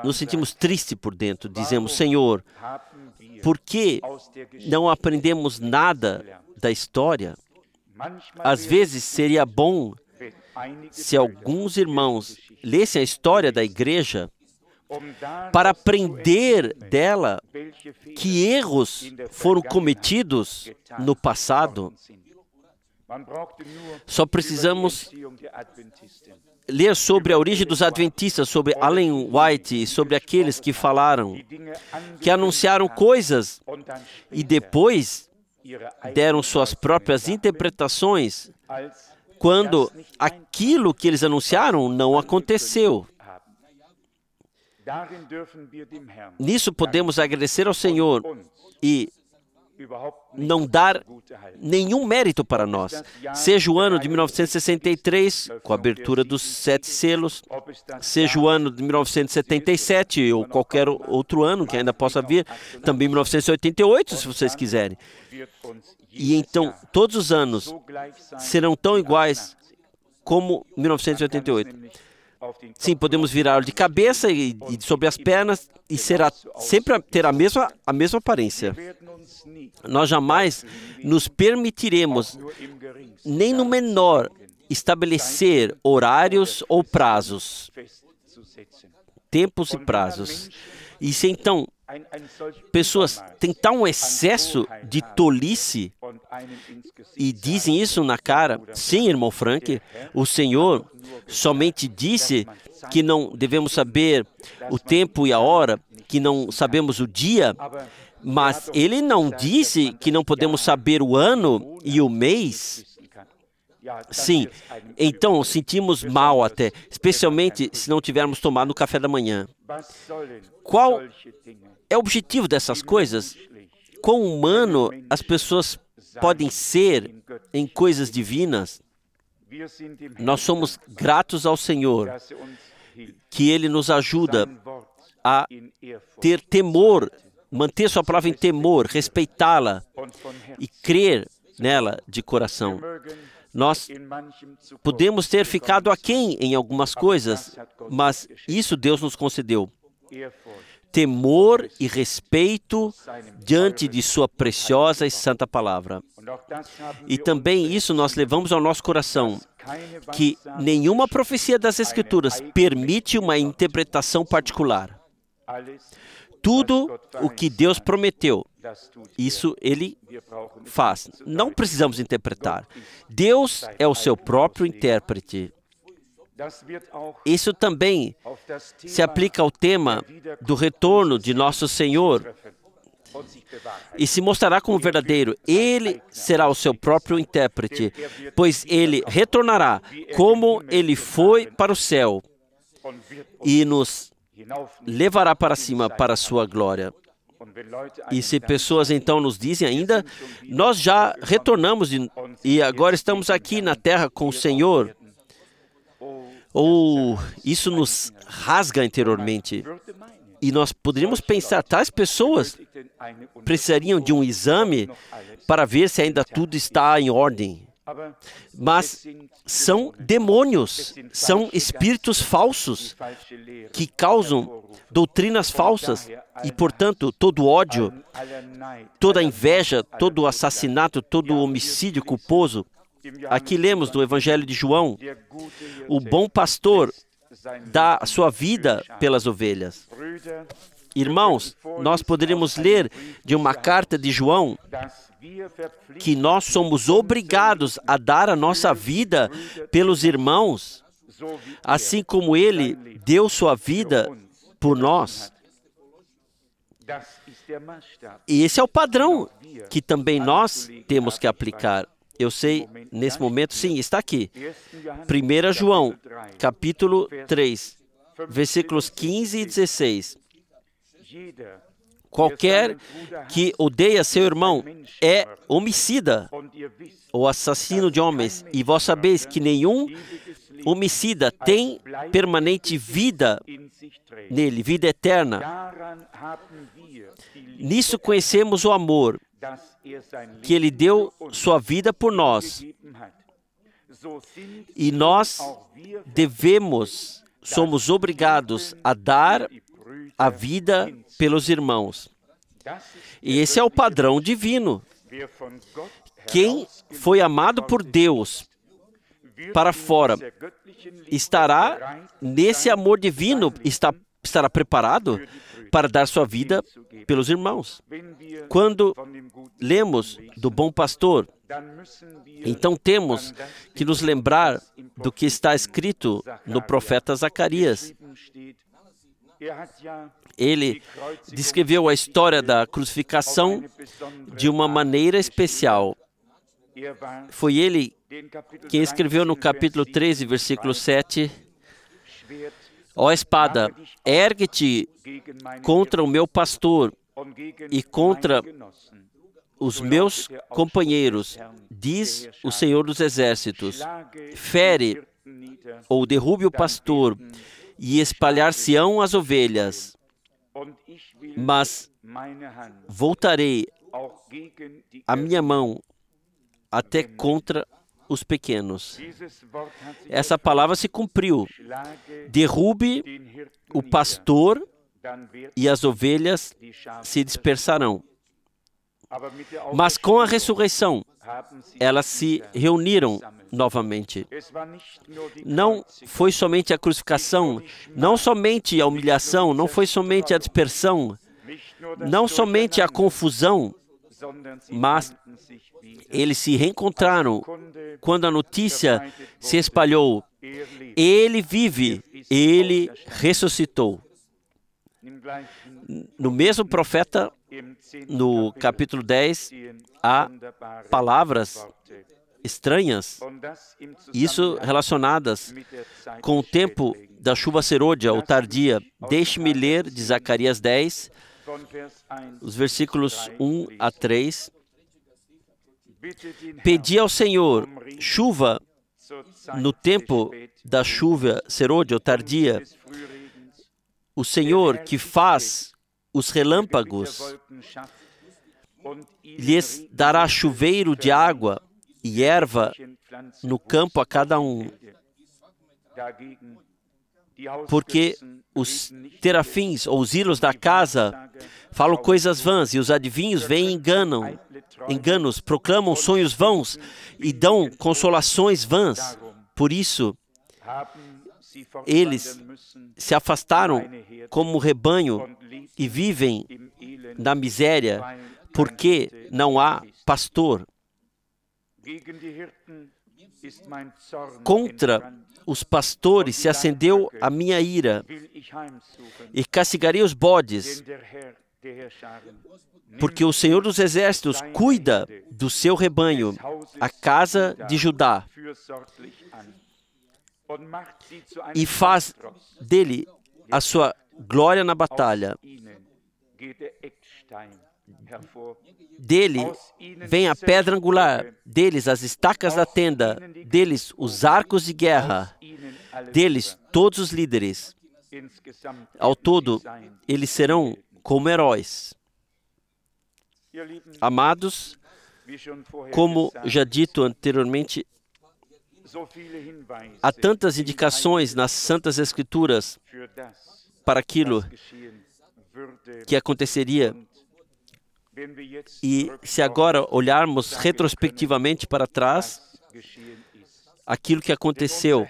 nos sentimos tristes por dentro, dizemos, Senhor, por que não aprendemos nada da história? Às vezes seria bom se alguns irmãos lessem a história da igreja para aprender dela que erros foram cometidos no passado. Só precisamos ler sobre a origem dos adventistas, sobre Ellen White e sobre aqueles que falaram, que anunciaram coisas e depois deram suas próprias interpretações quando aquilo que eles anunciaram não aconteceu. Nisso podemos agradecer ao Senhor e não dar nenhum mérito para nós. Seja o ano de 1963, com a abertura dos 7 selos, seja o ano de 1977 ou qualquer outro ano que ainda possa vir, também 1988, se vocês quiserem. E então, todos os anos serão tão iguais como 1988. Sim, podemos virar de cabeça e sobre as pernas e sempre ter a mesma aparência. Nós jamais nos permitiremos, nem no menor, estabelecer horários ou prazos, tempos e prazos. E se então pessoas têm um excesso de tolice e dizem isso na cara, sim, irmão Frank, o Senhor somente disse que não devemos saber o tempo e a hora, que não sabemos o dia, mas Ele não disse que não podemos saber o ano e o mês. Sim, então sentimos mal até, especialmente se não tivermos tomado o café da manhã. Qual é o objetivo dessas coisas? Quão humano as pessoas podem ser em coisas divinas? Nós somos gratos ao Senhor que Ele nos ajuda a ter temor, manter sua palavra em temor, respeitá-la e crer nela de coração. Nós podemos ter ficado aquém em algumas coisas, mas isso Deus nos concedeu. Temor e respeito diante de sua preciosa e santa palavra. E também isso nós levamos ao nosso coração, que nenhuma profecia das Escrituras permite uma interpretação particular. Tudo o que Deus prometeu, isso Ele faz. Não precisamos interpretar. Deus é o seu próprio intérprete. Isso também se aplica ao tema do retorno de nosso Senhor e se mostrará como verdadeiro. Ele será o seu próprio intérprete, pois Ele retornará como Ele foi para o céu e nos levará para cima para a sua glória. E se pessoas então nos dizem ainda, nós já retornamos e agora estamos aqui na terra com o Senhor, ou isso nos rasga interiormente. E nós poderíamos pensar, tais pessoas precisariam de um exame para ver se ainda tudo está em ordem. Mas são demônios, são espíritos falsos que causam doutrinas falsas e, portanto, todo ódio, toda inveja, todo assassinato, todo homicídio culposo. Aqui lemos do Evangelho de João, o bom pastor dá a sua vida pelas ovelhas. Irmãos, nós poderíamos ler de uma carta de João que nós somos obrigados a dar a nossa vida pelos irmãos, assim como Ele deu sua vida por nós. E esse é o padrão que também nós temos que aplicar. Eu sei, nesse momento, sim, está aqui. 1 João, capítulo 3, versículos 15 e 16. Qualquer que odeia seu irmão é homicida ou assassino de homens. E vós sabeis que nenhum homicida tem permanente vida nele, vida eterna. Nisso conhecemos o amor, que Ele deu sua vida por nós. E nós somos obrigados a dar a vida pelos irmãos. E esse é o padrão divino. Quem foi amado por Deus para fora estará nesse amor divino, estará preparado para dar sua vida pelos irmãos. Quando lemos do bom pastor, então temos que nos lembrar do que está escrito no profeta Zacarias. Ele descreveu a história da crucificação de uma maneira especial. Foi ele quem escreveu no capítulo 13, versículo 7, ó espada, ergue-te contra o meu pastor e contra os meus companheiros, diz o Senhor dos Exércitos. Fere ou derrube o pastor e espalhar-se-ão as ovelhas, mas voltarei a minha mão até contra os pequenos. Essa palavra se cumpriu. Derrube o pastor e as ovelhas se dispersarão. Mas com a ressurreição, elas se reuniram novamente. Não foi somente a crucificação, não somente a humilhação, não foi somente a dispersão, não somente a confusão, mas eles se reencontraram quando a notícia se espalhou. Ele vive, ele ressuscitou. No mesmo profeta, no capítulo 10, há palavras estranhas, isso relacionadas com o tempo da chuva serôdia ou tardia. Deixe-me ler de Zacarias 10, os versículos 1 a 3. Pedi ao Senhor chuva no tempo da chuva serôdia ou tardia, o Senhor que faz os relâmpagos lhes dará chuveiro de água e erva no campo a cada um. Porque os terafins ou os ídolos da casa falam coisas vãs e os adivinhos vêm e enganos, proclamam sonhos vãos e dão consolações vãs. Por isso, eles se afastaram como rebanho e vivem na miséria, porque não há pastor. Contra os pastores se acendeu a minha ira, e castigarei os bodes, porque o Senhor dos Exércitos cuida do seu rebanho, a casa de Judá, e faz dele a sua glória na batalha. Dele vem a pedra angular, deles as estacas da tenda, deles os arcos de guerra, deles todos os líderes. Ao todo, eles serão como heróis. Amados, como já dito anteriormente, há tantas indicações nas Santas Escrituras para aquilo que aconteceria. E se agora olharmos retrospectivamente para trás, aquilo que aconteceu,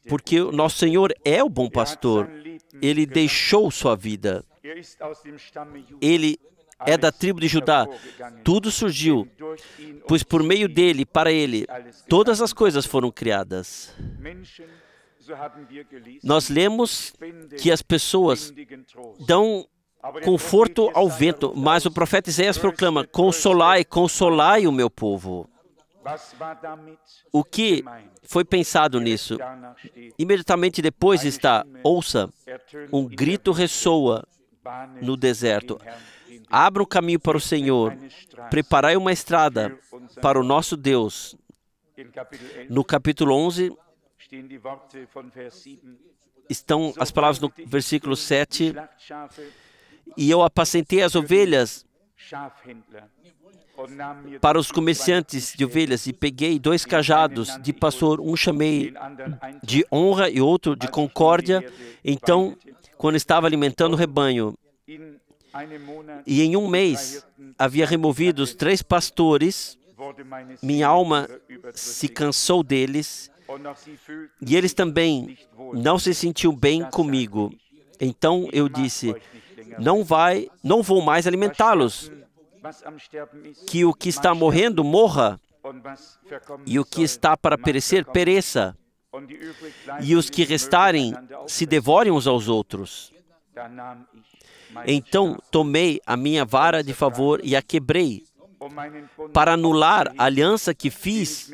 porque o nosso Senhor é o bom pastor, Ele deixou sua vida, Ele é da tribo de Judá, tudo surgiu, pois por meio dele, para ele, todas as coisas foram criadas. Nós lemos que as pessoas dão conforto ao vento, mas o profeta Isaías proclama: consolai, consolai o meu povo. O que foi pensado nisso? Imediatamente depois está: ouça, um grito ressoa no deserto. Abra o caminho para o Senhor, preparai uma estrada para o nosso Deus. No capítulo 11, estão as palavras no versículo 7. E eu apacentei as ovelhas para os comerciantes de ovelhas e peguei 2 cajados de pastor, um chamei de honra e outro de concórdia. Então, quando estava alimentando o rebanho, e em um mês havia removido os 3 pastores, minha alma se cansou deles, e eles também não se sentiam bem comigo. Então eu disse: não vou mais alimentá-los, que o que está morrendo morra, e o que está para perecer, pereça. e os que restarem se devorem uns aos outros. Então tomei a minha vara de favor e a quebrei, para anular a aliança que fiz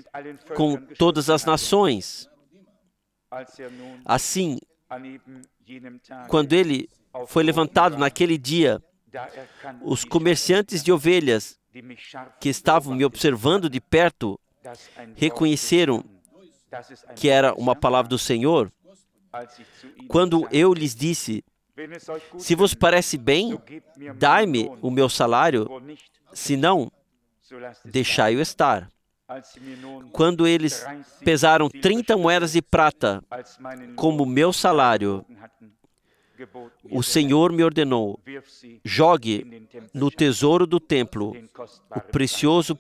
com todas as nações. Assim, quando ele foi levantado naquele dia, os comerciantes de ovelhas que estavam me observando de perto reconheceram que era uma palavra do Senhor, quando eu lhes disse: se vos parece bem, dai-me o meu salário, se não, deixai-o estar. Quando eles pesaram 30 moedas de prata como meu salário, o Senhor me ordenou: jogue no tesouro do templo o precioso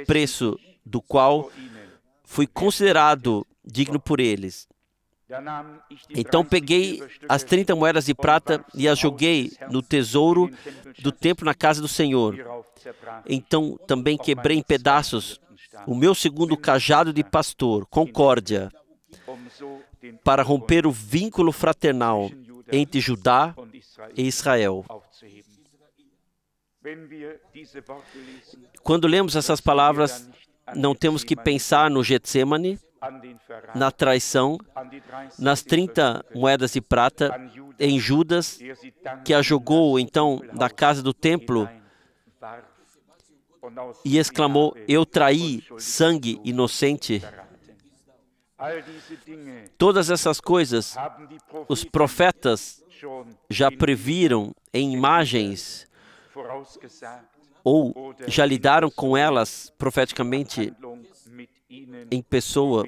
preço do qual fui considerado digno por eles. Então peguei as 30 moedas de prata e as joguei no tesouro do templo na casa do Senhor. Então também quebrei em pedaços o meu segundo cajado de pastor, concórdia, para romper o vínculo fraternal entre Judá e Israel. Quando lemos essas palavras, não temos que pensar no Getsemane, na traição, nas 30 moedas de prata, em Judas, que a jogou então na casa do templo e exclamou: eu traí sangue inocente. Todas essas coisas os profetas já previram em imagens ou já lidaram com elas profeticamente em pessoa.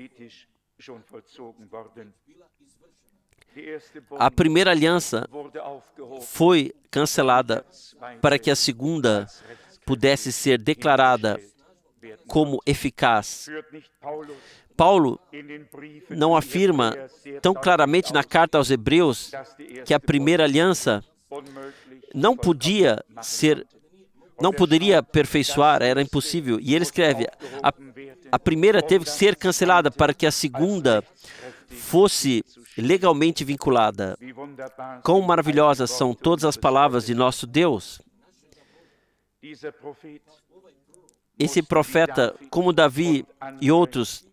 A primeira aliança foi cancelada para que a segunda pudesse ser declarada como eficaz. Paulo não afirma tão claramente na carta aos Hebreus que a primeira aliança não poderia aperfeiçoar, era impossível. E ele escreve: a primeira teve que ser cancelada para que a segunda fosse legalmente vinculada. Quão maravilhosas são todas as palavras de nosso Deus! Esse profeta, como Davi e outros,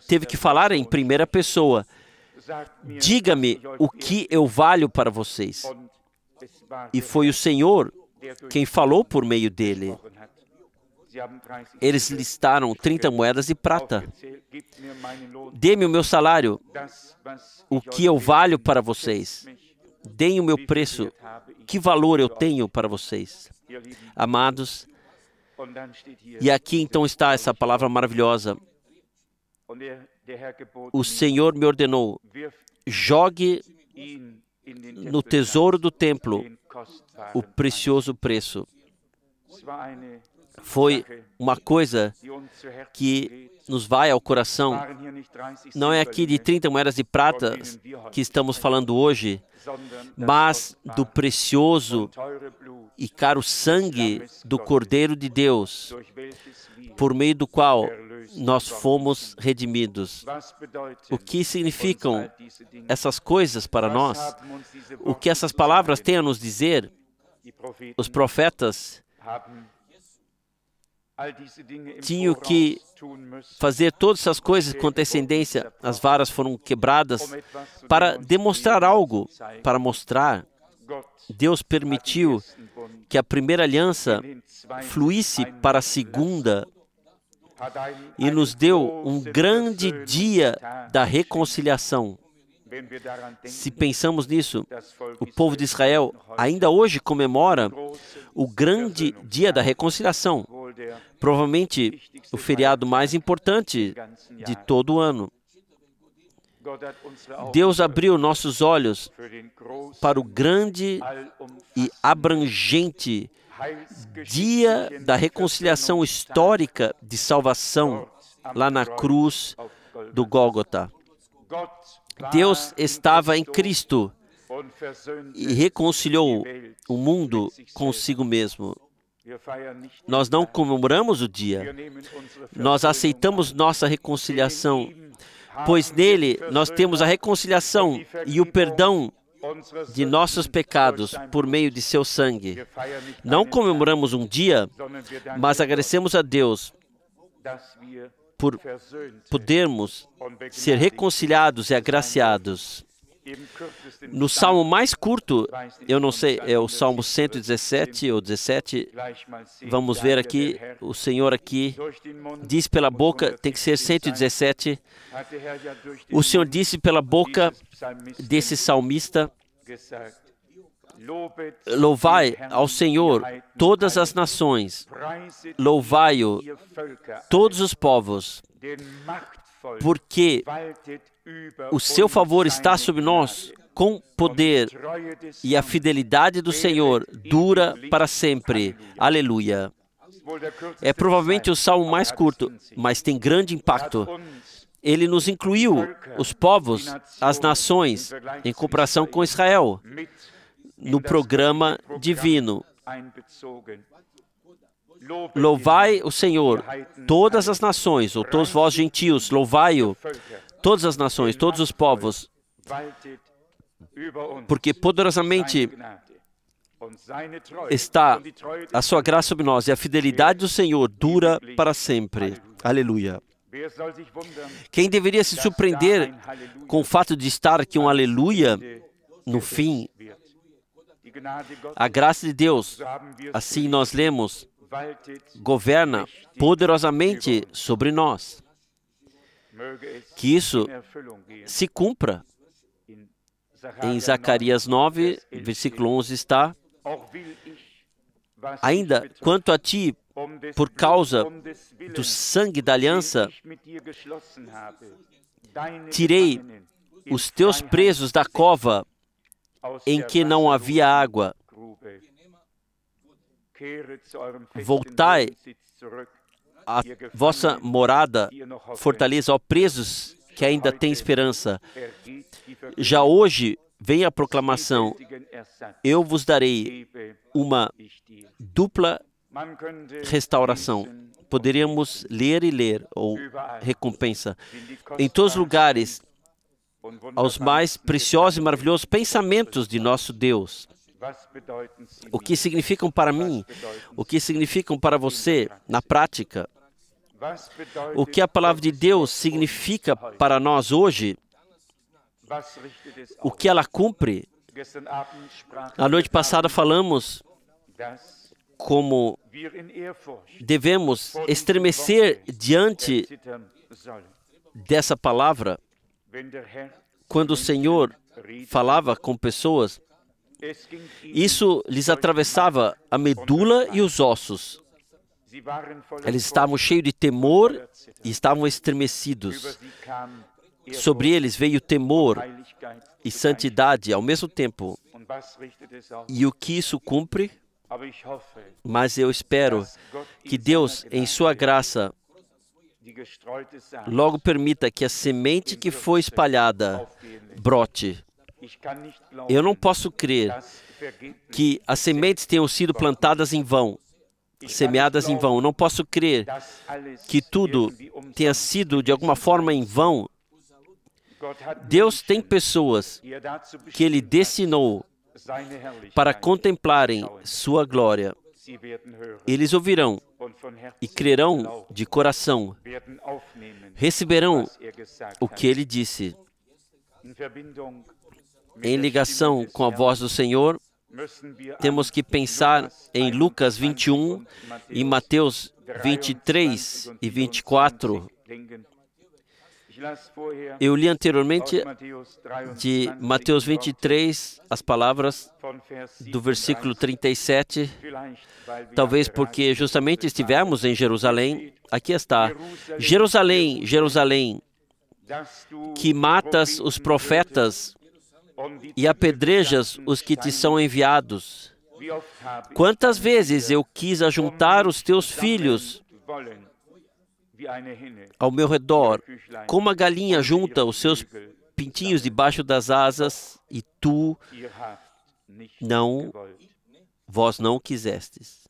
teve que falar em primeira pessoa: diga-me o que eu valho para vocês. E foi o Senhor quem falou por meio dele. Eles listaram 30 moedas de prata. Dê-me o meu salário, o que eu valho para vocês. Deem o meu preço, que valor eu tenho para vocês. Amados, e aqui então está essa palavra maravilhosa. O Senhor me ordenou: jogue no tesouro do templo o precioso preço. Foi uma coisa que nos vai ao coração. Não é aqui de 30 moedas de prata que estamos falando hoje, mas do precioso e caro sangue do Cordeiro de Deus, por meio do qual nós fomos redimidos. O que significam essas coisas para nós? O que essas palavras têm a nos dizer? Os profetas tinham que fazer todas essas coisas com antecedência. As varas foram quebradas para demonstrar algo, para mostrar. Deus permitiu que a primeira aliança fluísse para a segunda e nos deu um grande dia da reconciliação. Se pensamos nisso, o povo de Israel ainda hoje comemora o grande dia da reconciliação, provavelmente o feriado mais importante de todo o ano. Deus abriu nossos olhos para o grande e abrangente dia da reconciliação histórica de salvação lá na cruz do Gólgota. Deus estava em Cristo e reconciliou o mundo consigo mesmo. Nós não comemoramos o dia. Nós aceitamos nossa reconciliação pois nele nós temos a reconciliação e o perdão de nossos pecados por meio de seu sangue. Não comemoramos um dia, mas agradecemos a Deus por podermos ser reconciliados e agraciados. No salmo mais curto, eu não sei, é o Salmo 117 ou 17, vamos ver aqui, o Senhor aqui diz pela boca, tem que ser 117, o Senhor disse pela boca desse salmista: louvai ao Senhor todas as nações, louvai-o todos os povos, porque o seu favor está sobre nós com poder e a fidelidade do Senhor dura para sempre. Aleluia. É provavelmente o salmo mais curto, mas tem grande impacto. Ele nos incluiu, os povos, as nações, em comparação com Israel, no programa divino. Louvai o Senhor, todas as nações, ou todos vós gentios, louvai-o, todas as nações, todos os povos, porque poderosamente está a sua graça sobre nós, e a fidelidade do Senhor dura para sempre. Aleluia. Quem deveria se surpreender com o fato de estar aqui um aleluia no fim? A graça de Deus, assim nós lemos, governa poderosamente sobre nós. Que isso se cumpra. Em Zacarias 9, versículo 11 está: ainda quanto a ti, por causa do sangue da aliança, tirei os teus presos da cova em que não havia água. Voltai à vossa morada, fortaleza, ó presos que ainda têm esperança. Já hoje vem a proclamação: eu vos darei uma dupla restauração. Poderíamos ler e ler, ou recompensa. Em todos os lugares, aos mais preciosos e maravilhosos pensamentos de nosso Deus. O que significam para mim? O que significam para você na prática? O que a palavra de Deus significa para nós hoje? O que ela cumpre? Na noite passada falamos como devemos estremecer diante dessa palavra. Quando o Senhor falava com pessoas, isso lhes atravessava a medula e os ossos. Eles estavam cheios de temor e estavam estremecidos. Sobre eles veio temor e santidade ao mesmo tempo. E o que isso cumpre? Mas eu espero que Deus, em sua graça, logo permita que a semente que foi espalhada brote. Eu não posso crer que as sementes tenham sido plantadas em vão, semeadas em vão. Não posso crer que tudo tenha sido de alguma forma em vão. Deus tem pessoas que Ele destinou para contemplarem sua glória. Eles ouvirão e crerão de coração. Receberão o que Ele disse. Em ligação com a voz do Senhor, temos que pensar em Lucas 21 e Mateus 23 e 24. Eu li anteriormente de Mateus 23 as palavras do versículo 37, talvez porque justamente estivemos em Jerusalém. Aqui está: Jerusalém, Jerusalém, que matas os profetas e apedrejas os que te são enviados. Quantas vezes eu quis ajuntar os teus filhos ao meu redor, como a galinha junta os seus pintinhos debaixo das asas, e vós não quisestes.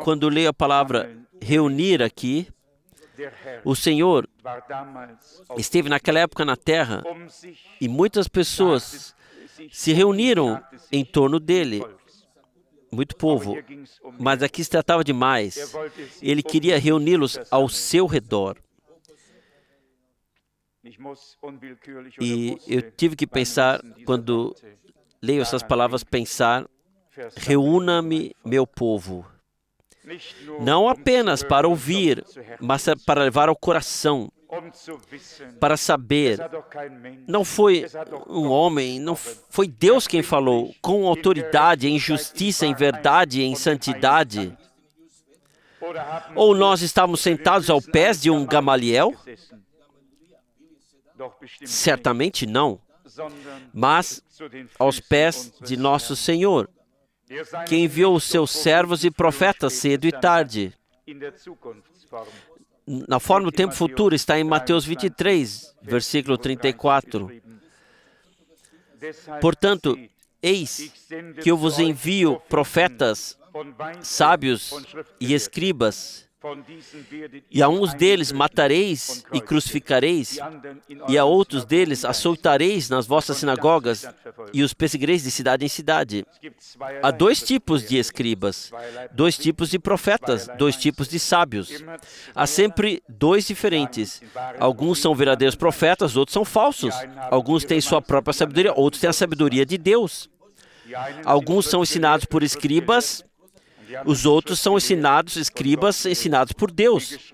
Quando leio a palavra reunir aqui, O Senhor esteve naquela época na terra e muitas pessoas se reuniram em torno dele. Muito povo. Mas aqui se tratava de mais. Ele queria reuni-los ao seu redor. E eu tive que pensar, quando leio essas palavras, pensar: reúna-me, meu povo. Não apenas para ouvir, mas para levar ao coração, para saber. Não foi um homem, não foi Deus quem falou, com autoridade, em justiça, em verdade, em santidade. Ou nós estávamos sentados aos pés de um Gamaliel? Certamente não, mas aos pés de nosso Senhor, que enviou os seus servos e profetas cedo e tarde. Na forma do tempo futuro está em Mateus 23, versículo 34. Portanto, eis que eu vos envio profetas, sábios e escribas, e a uns deles matareis e crucificareis, e a outros deles açoitareis nas vossas sinagogas, e os perseguireis de cidade em cidade. Há dois tipos de escribas, dois tipos de profetas, dois tipos de sábios. Há sempre dois diferentes. Alguns são verdadeiros profetas, outros são falsos. Alguns têm sua própria sabedoria, outros têm a sabedoria de Deus. Alguns são ensinados por escribas, os outros são escribas ensinados por Deus.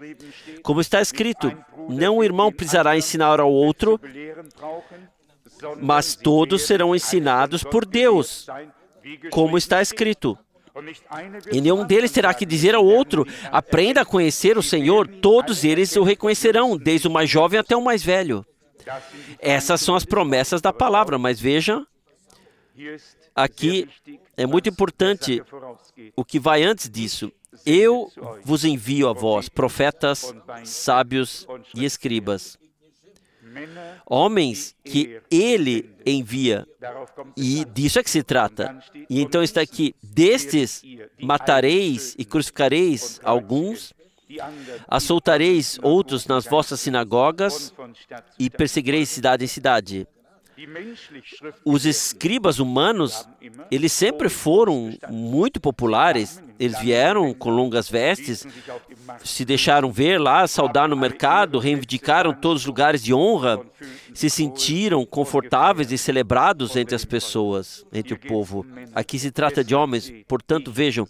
Como está escrito, não o irmão precisará ensinar ao outro, mas todos serão ensinados por Deus. Como está escrito. E nenhum deles terá que dizer ao outro: aprenda a conhecer o Senhor. Todos eles o reconhecerão, desde o mais jovem até o mais velho. Essas são as promessas da palavra, mas veja, aqui é muito importante o que vai antes disso. Eu vos envio a vós, profetas, sábios e escribas. Homens que ele envia. E disso é que se trata. E então está aqui: destes matareis e crucificareis alguns, açoitareis outros nas vossas sinagogas e perseguireis cidade em cidade. Os escribas humanos, eles sempre foram muito populares. Eles vieram com longas vestes, se deixaram ver lá, saudar no mercado, reivindicaram todos os lugares de honra, se sentiram confortáveis e celebrados entre as pessoas, entre o povo. Aqui se trata de homens, portanto, vejam,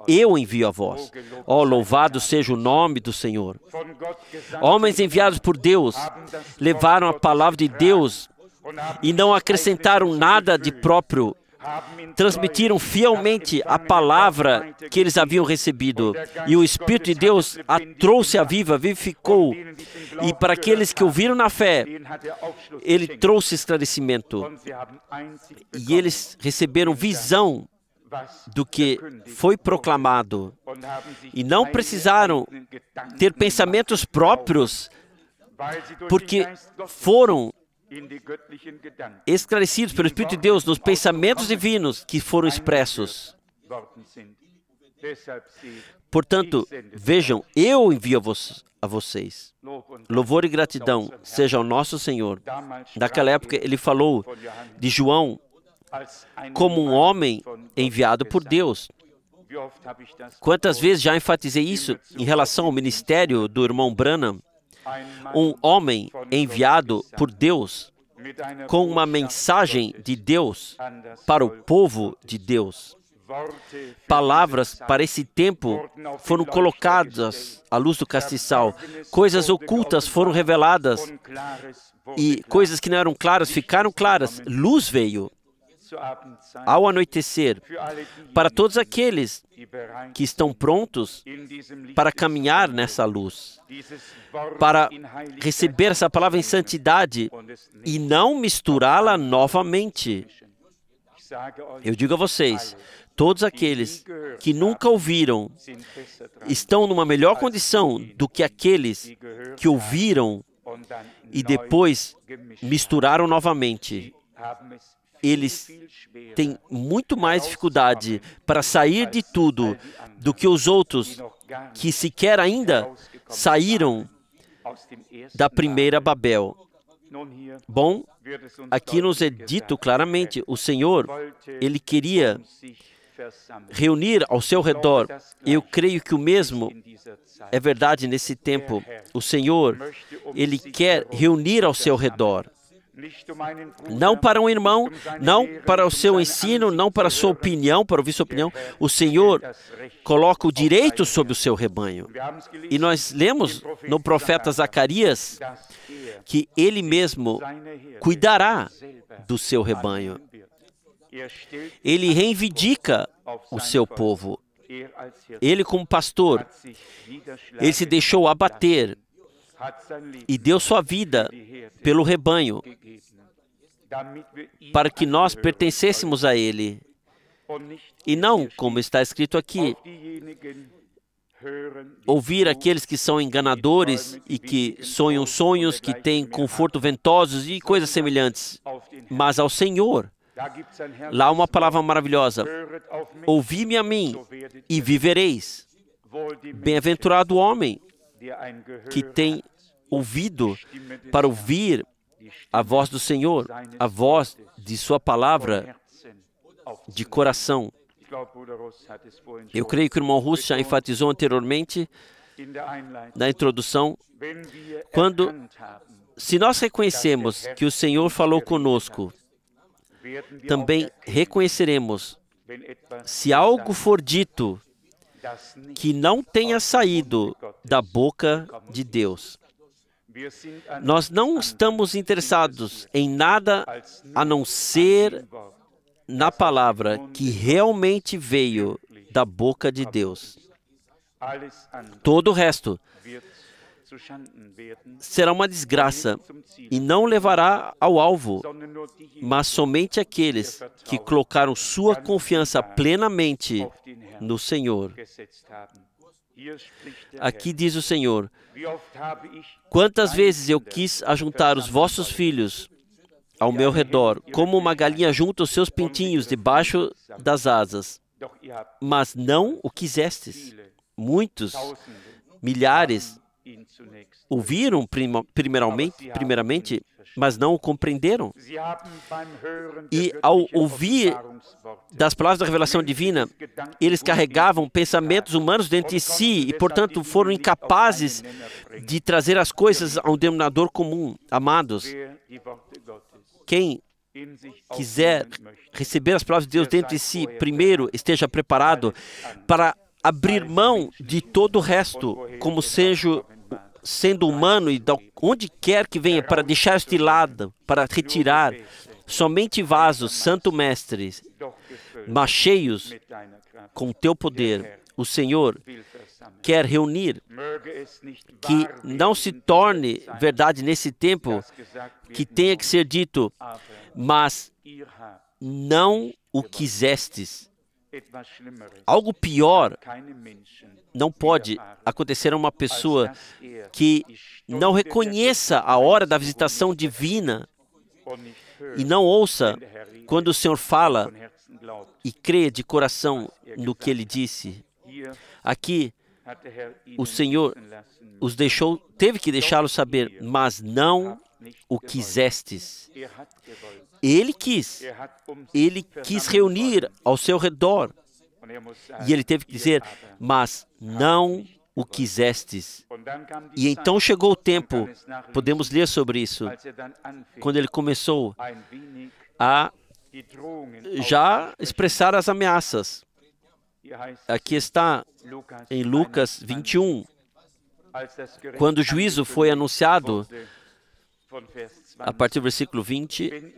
eu envio a vós. Ó, louvado seja o nome do Senhor. Homens enviados por Deus, levaram a palavra de Deus e não acrescentaram nada de próprio. Transmitiram fielmente a palavra que eles haviam recebido. E o Espírito de Deus a trouxe à viva, vivificou. E para aqueles que ouviram na fé, ele trouxe esclarecimento. E eles receberam visão do que foi proclamado. E não precisaram ter pensamentos próprios, porque foram esclarecidos pelo Espírito de Deus nos pensamentos divinos que foram expressos. Portanto, vejam, eu envio a vocês. Louvor e gratidão seja ao nosso Senhor. Naquela época, ele falou de João como um homem enviado por Deus. Quantas vezes já enfatizei isso em relação ao ministério do irmão Branham? Um homem enviado por Deus com uma mensagem de Deus para o povo de Deus. Palavras para esse tempo foram colocadas à luz do castiçal. Coisas ocultas foram reveladas e coisas que não eram claras ficaram claras. Luz veio ao anoitecer para todos aqueles que estão prontos para caminhar nessa luz, para receber essa palavra em santidade e não misturá-la novamente. Eu digo a vocês, todos aqueles que nunca ouviram estão numa melhor condição do que aqueles que ouviram e depois misturaram novamente. Eles têm muito mais dificuldade para sair de tudo do que os outros que sequer ainda saíram da primeira Babel. Bom, aqui nos é dito claramente, o Senhor, Ele queria reunir ao seu redor. Eu creio que o mesmo é verdade nesse tempo. O Senhor, Ele quer reunir ao seu redor. Não para um irmão, não para o seu ensino, não para a sua opinião, para ouvir sua opinião. O Senhor coloca o direito sobre o seu rebanho. E nós lemos no profeta Zacarias que Ele mesmo cuidará do seu rebanho. Ele reivindica o seu povo. Ele, como pastor, ele se deixou abater e deu sua vida pelo rebanho, para que nós pertencêssemos a Ele. E não, como está escrito aqui, ouvir aqueles que são enganadores e que sonham sonhos, que têm conforto ventosos e coisas semelhantes, mas ao Senhor. Lá uma palavra maravilhosa: ouvi-me a mim e vivereis. Bem-aventurado o homem que tem ouvido para ouvir a voz do Senhor, a voz de sua palavra de coração. Eu creio que o irmão Russo já enfatizou anteriormente na introdução, se nós reconhecemos que o Senhor falou conosco, também reconheceremos, se algo for dito que não tenha saído da boca de Deus. Nós não estamos interessados em nada a não ser na palavra que realmente veio da boca de Deus. Todo o resto será uma desgraça e não levará ao alvo, mas somente aqueles que colocaram sua confiança plenamente no Senhor. Aqui diz o Senhor: quantas vezes eu quis ajuntar os vossos filhos ao meu redor, como uma galinha junta os seus pintinhos debaixo das asas, mas não o quisestes. Muitos, milhares, ouviram primeiramente, mas não o compreenderam. E ao ouvir das palavras da revelação divina, eles carregavam pensamentos humanos dentro de si e, portanto, foram incapazes de trazer as coisas a um denominador comum. Amados, quem quiser receber as palavras de Deus dentro de si, primeiro esteja preparado para abrir mão de todo o resto, como sendo humano e de onde quer que venha, para deixar este lado, para retirar somente vasos, Santo Mestre, mas cheios com teu poder. O Senhor quer reunir, que não se torne verdade nesse tempo, que tenha que ser dito, mas não o quisestes. Algo pior não pode acontecer a uma pessoa que não reconheça a hora da visitação divina e não ouça quando o Senhor fala e crê de coração no que Ele disse. Aqui, o Senhor os deixou, teve que deixá-los saber, mas não o quisestes. Ele quis reunir ao seu redor. E ele teve que dizer, mas não o quisestes. E então chegou o tempo, podemos ler sobre isso, quando ele começou a já expressar as ameaças. Aqui está em Lucas 21, quando o juízo foi anunciado, a partir do versículo 20,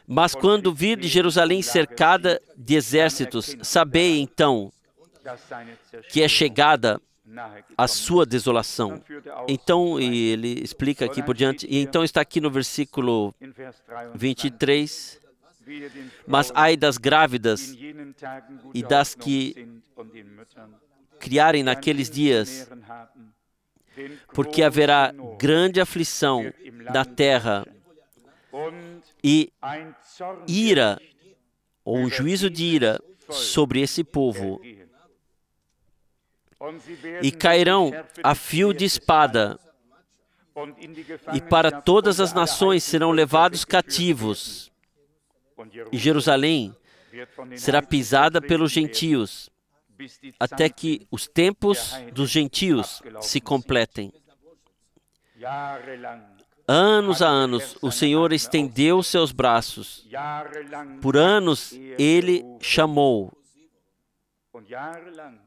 mas quando vir de Jerusalém cercada de exércitos, sabei então que é chegada a sua desolação. Então, e ele explica aqui por diante, e então está aqui no versículo 23, mas ai das grávidas e das que criarem naqueles dias, porque haverá grande aflição na terra e ira, ou um juízo de ira sobre esse povo, e cairão a fio de espada e para todas as nações serão levados cativos, e Jerusalém será pisada pelos gentios, até que os tempos dos gentios se completem. Anos a anos, o Senhor estendeu seus braços. Por anos, Ele chamou.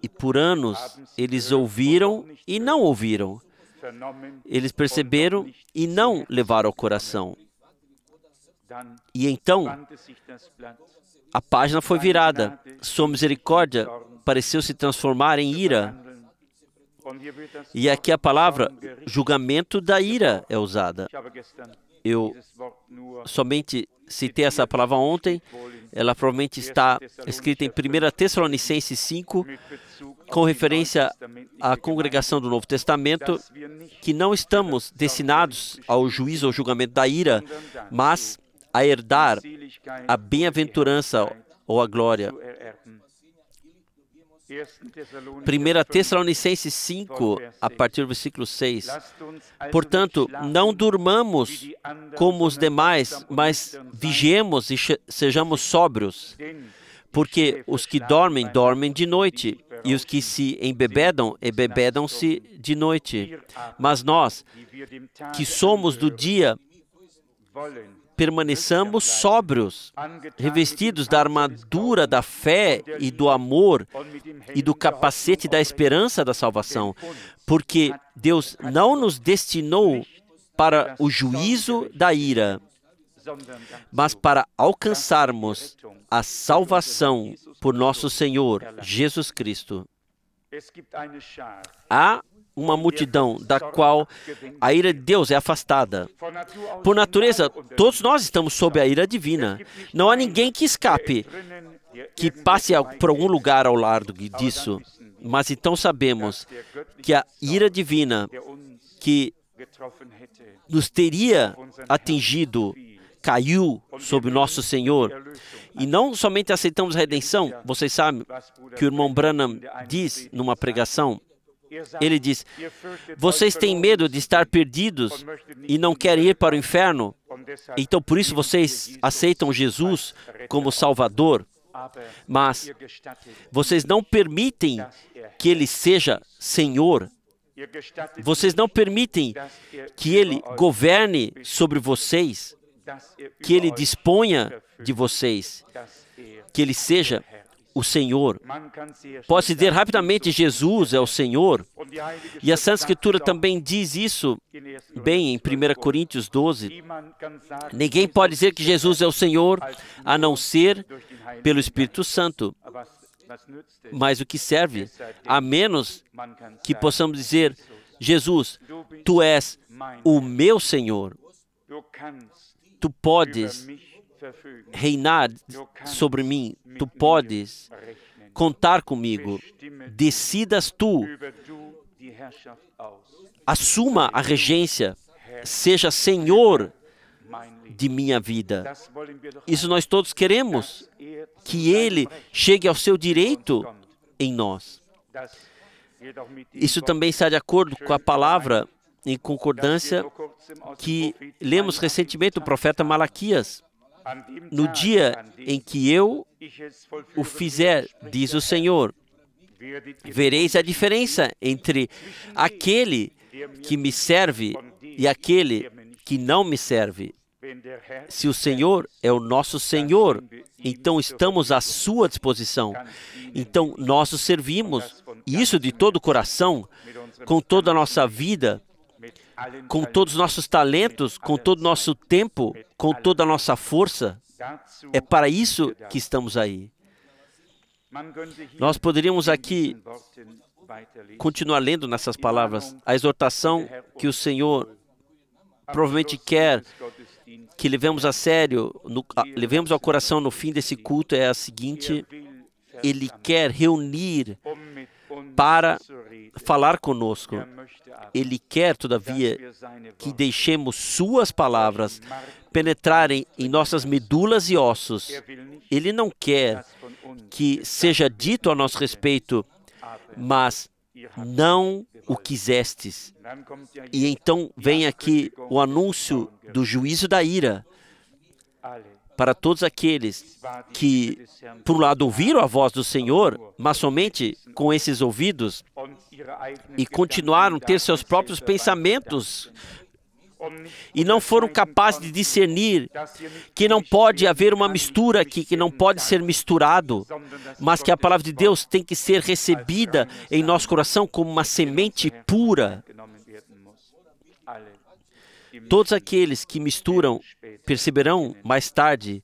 E por anos, eles ouviram e não ouviram. Eles perceberam e não levaram ao coração. E então, a página foi virada. Sua misericórdia pareceu se transformar em ira. E aqui a palavra julgamento da ira é usada. Eu somente citei essa palavra ontem. Ela provavelmente está escrita em 1 Tessalonicenses 5, com referência à congregação do Novo Testamento, que não estamos destinados ao juízo ou julgamento da ira, mas a herdar a bem-aventurança ou a glória. 1 Tessalonicenses 5, a partir do versículo 6. Portanto, não durmamos como os demais, mas vigiemos e sejamos sóbrios. Porque os que dormem, dormem de noite, e os que se embebedam, embebedam-se de noite. Mas nós, que somos do dia, permaneçamos sóbrios, revestidos da armadura da fé e do amor e do capacete da esperança da salvação, porque Deus não nos destinou para o juízo da ira, mas para alcançarmos a salvação por nosso Senhor Jesus Cristo. Há uma multidão da qual a ira de Deus é afastada. Por natureza, todos nós estamos sob a ira divina. Não há ninguém que escape, que passe por algum lugar ao lado disso. Mas então sabemos que a ira divina que nos teria atingido caiu sobre o nosso Senhor. E não somente aceitamos a redenção. Vocês sabem que o irmão Branham diz numa pregação. Ele diz, vocês têm medo de estar perdidos e não querem ir para o inferno? Então, por isso, vocês aceitam Jesus como Salvador. Mas vocês não permitem que Ele seja Senhor. Vocês não permitem que Ele governe sobre vocês, que Ele disponha de vocês, que Ele seja o Senhor. Pode-se dizer rapidamente, Jesus é o Senhor. E a Santa Escritura também diz isso bem em 1 Coríntios 12. Ninguém pode dizer que Jesus é o Senhor, a não ser pelo Espírito Santo. Mas o que serve? A menos que possamos dizer, Jesus, Tu és o meu Senhor. Tu podes reinar sobre mim, Tu podes contar comigo, decidas Tu, assuma a regência, seja Senhor de minha vida. Isso nós todos queremos, que Ele chegue ao seu direito em nós. Isso também está de acordo com a palavra em concordância que lemos recentemente do profeta Malaquias. No dia em que eu o fizer, diz o Senhor, vereis a diferença entre aquele que me serve e aquele que não me serve. Se o Senhor é o nosso Senhor, então estamos à sua disposição. Então nós o servimos, e isso de todo o coração, com toda a nossa vida, com todos os nossos talentos, com todo o nosso tempo, com toda a nossa força. É para isso que estamos aí. Nós poderíamos aqui continuar lendo nessas palavras. A exortação que o Senhor provavelmente quer que levemos a sério, levemos ao coração no fim desse culto é a seguinte: Ele quer reunir para falar conosco. Ele quer, todavia, que deixemos suas palavras penetrarem em nossas medulas e ossos. Ele não quer que seja dito a nosso respeito, mas não o quisestes. E então vem aqui o anúncio do juízo da ira para todos aqueles que, por um lado, ouviram a voz do Senhor, mas somente com esses ouvidos, e continuaram a ter seus próprios pensamentos, e não foram capazes de discernir que não pode haver uma mistura aqui, que não pode ser misturado, mas que a palavra de Deus tem que ser recebida em nosso coração como uma semente pura. Todos aqueles que misturam perceberão mais tarde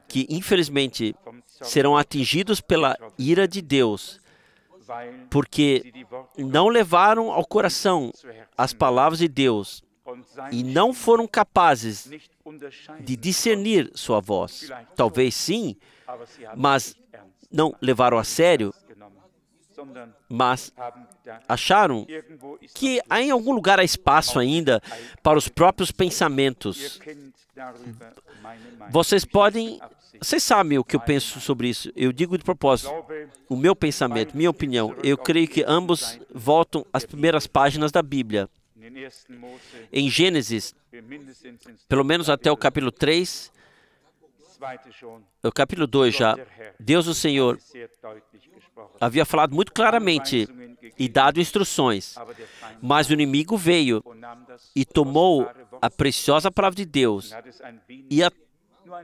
que, infelizmente, serão atingidos pela ira de Deus, porque não levaram ao coração as palavras de Deus e não foram capazes de discernir sua voz. Talvez sim, mas não levaram a sério, mas acharam que em algum lugar há espaço ainda para os próprios pensamentos. Vocês sabem o que eu penso sobre isso. Eu digo de propósito, o meu pensamento, minha opinião. Eu creio que ambos voltam às primeiras páginas da Bíblia. Em Gênesis, pelo menos até o capítulo 3, o capítulo 2 já, Deus, o Senhor, havia falado muito claramente e dado instruções, mas o inimigo veio e tomou a preciosa palavra de Deus e a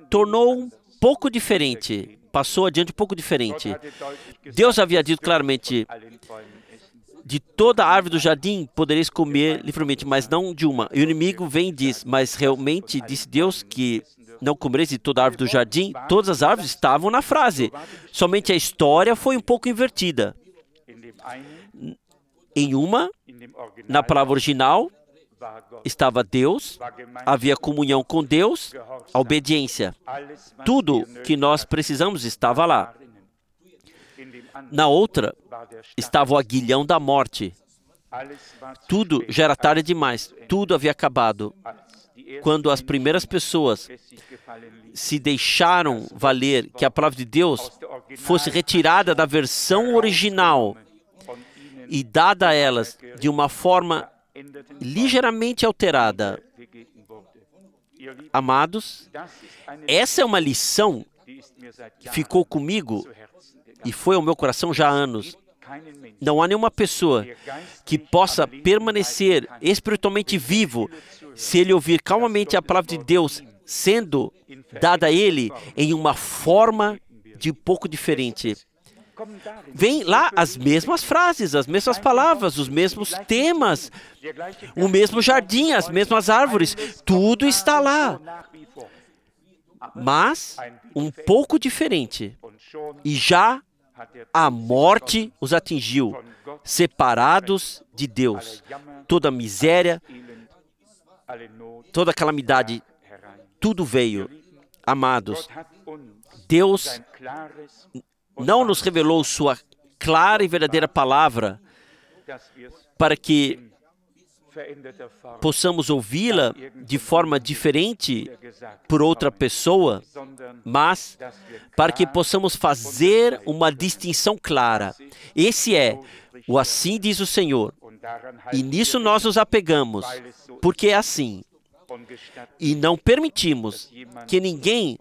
tornou um pouco diferente, passou adiante um pouco diferente. Deus havia dito claramente, de toda a árvore do jardim podereis comer livremente, mas não de uma. E o inimigo vem e diz, mas realmente disse Deus que não comereis de toda a árvore do jardim? Todas as árvores estavam na frase, somente a história foi um pouco invertida. Em uma, na palavra original, estava Deus, havia comunhão com Deus, a obediência. Tudo que nós precisamos estava lá. Na outra, estava o aguilhão da morte. Tudo já era tarde demais, tudo havia acabado. Quando as primeiras pessoas se deixaram valer que a palavra de Deus fosse retirada da versão original e dada a elas de uma forma ligeiramente alterada. Amados, essa é uma lição que ficou comigo e foi ao meu coração já há anos. Não há nenhuma pessoa que possa permanecer espiritualmente vivo se ele ouvir calmamente a palavra de Deus sendo dada a ele em uma forma de um pouco diferente. Vem lá as mesmas frases, as mesmas palavras, os mesmos temas, o mesmo jardim, as mesmas árvores, tudo está lá. Mas um pouco diferente. E já a morte os atingiu, separados de Deus. Toda miséria, toda calamidade, tudo veio. Amados, Deus não nos revelou sua clara e verdadeira palavra para que possamos ouvi-la de forma diferente por outra pessoa, mas para que possamos fazer uma distinção clara. Esse é o assim diz o Senhor. E nisso nós nos apegamos, porque é assim. E não permitimos que ninguém,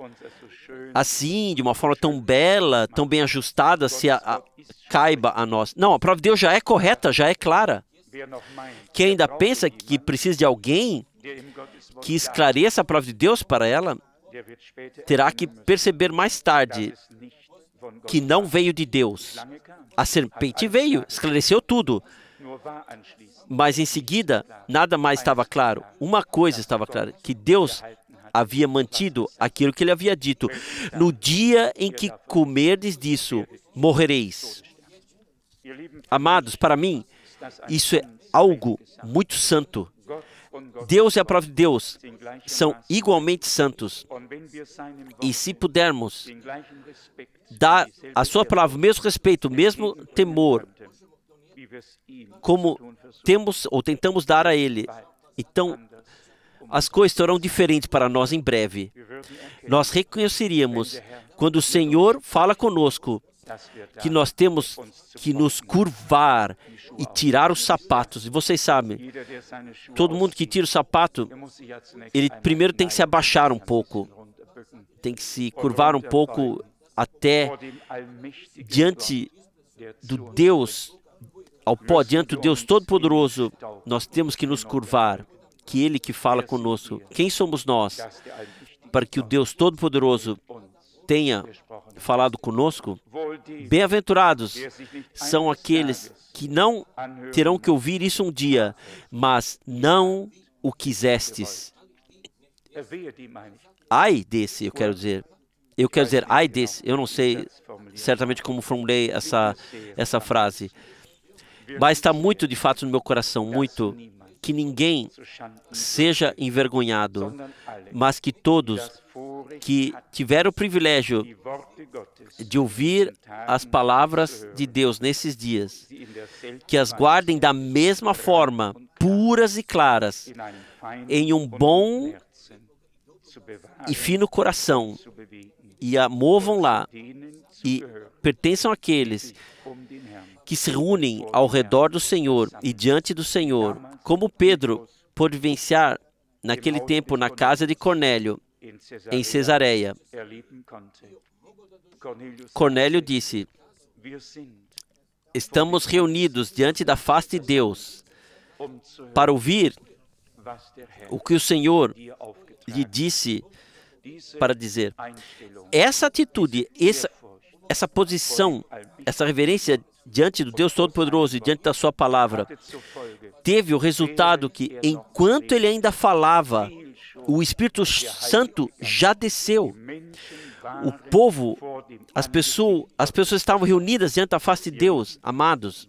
assim, de uma forma tão bela, tão bem ajustada, caiba a nós. Não, a palavra de Deus já é correta, já é clara. Quem ainda pensa que precisa de alguém que esclareça a palavra de Deus para ela, terá que perceber mais tarde que não veio de Deus. A serpente veio, esclareceu tudo. Mas em seguida, nada mais estava claro. Uma coisa estava clara, que Deus havia mantido aquilo que ele havia dito. No dia em que comerdes disso, morrereis. Amados, para mim, isso é algo muito santo. Deus e a palavra de Deus são igualmente santos. E se pudermos dar à sua palavra o mesmo respeito, o mesmo temor, como temos ou tentamos dar a Ele, então as coisas serão diferentes para nós em breve. Nós reconheceríamos quando o Senhor fala conosco que nós temos que nos curvar e tirar os sapatos. E vocês sabem, todo mundo que tira o sapato, ele primeiro tem que se abaixar um pouco, tem que se curvar um pouco até diante do Deus, ao pó, diante do Deus Todo-Poderoso. Nós temos que nos curvar, que Ele que fala conosco. Quem somos nós para que o Deus Todo-Poderoso tenha falado conosco? Bem-aventurados são aqueles que não terão que ouvir isso um dia, mas não o quisestes. Ai desse, eu quero dizer. Eu quero dizer, ai desse. Eu não sei certamente como formulei essa frase, mas está muito de fato no meu coração, muito, que ninguém seja envergonhado, mas que todos que tiveram o privilégio de ouvir as palavras de Deus nesses dias, que as guardem da mesma forma, puras e claras, em um bom e fino coração, e a movam lá, e pertençam àqueles que se reúnem ao redor do Senhor e diante do Senhor, como Pedro pôde vivenciar naquele tempo na casa de Cornélio, em Cesareia. Cornélio disse: estamos reunidos diante da face de Deus para ouvir o que o Senhor lhe disse para dizer. Essa atitude, essa posição, essa reverência diante do Deus Todo-Poderoso e diante da sua palavra, teve o resultado que, enquanto ele ainda falava, o Espírito Santo já desceu. O povo, as pessoas estavam reunidas diante da face de Deus, amados.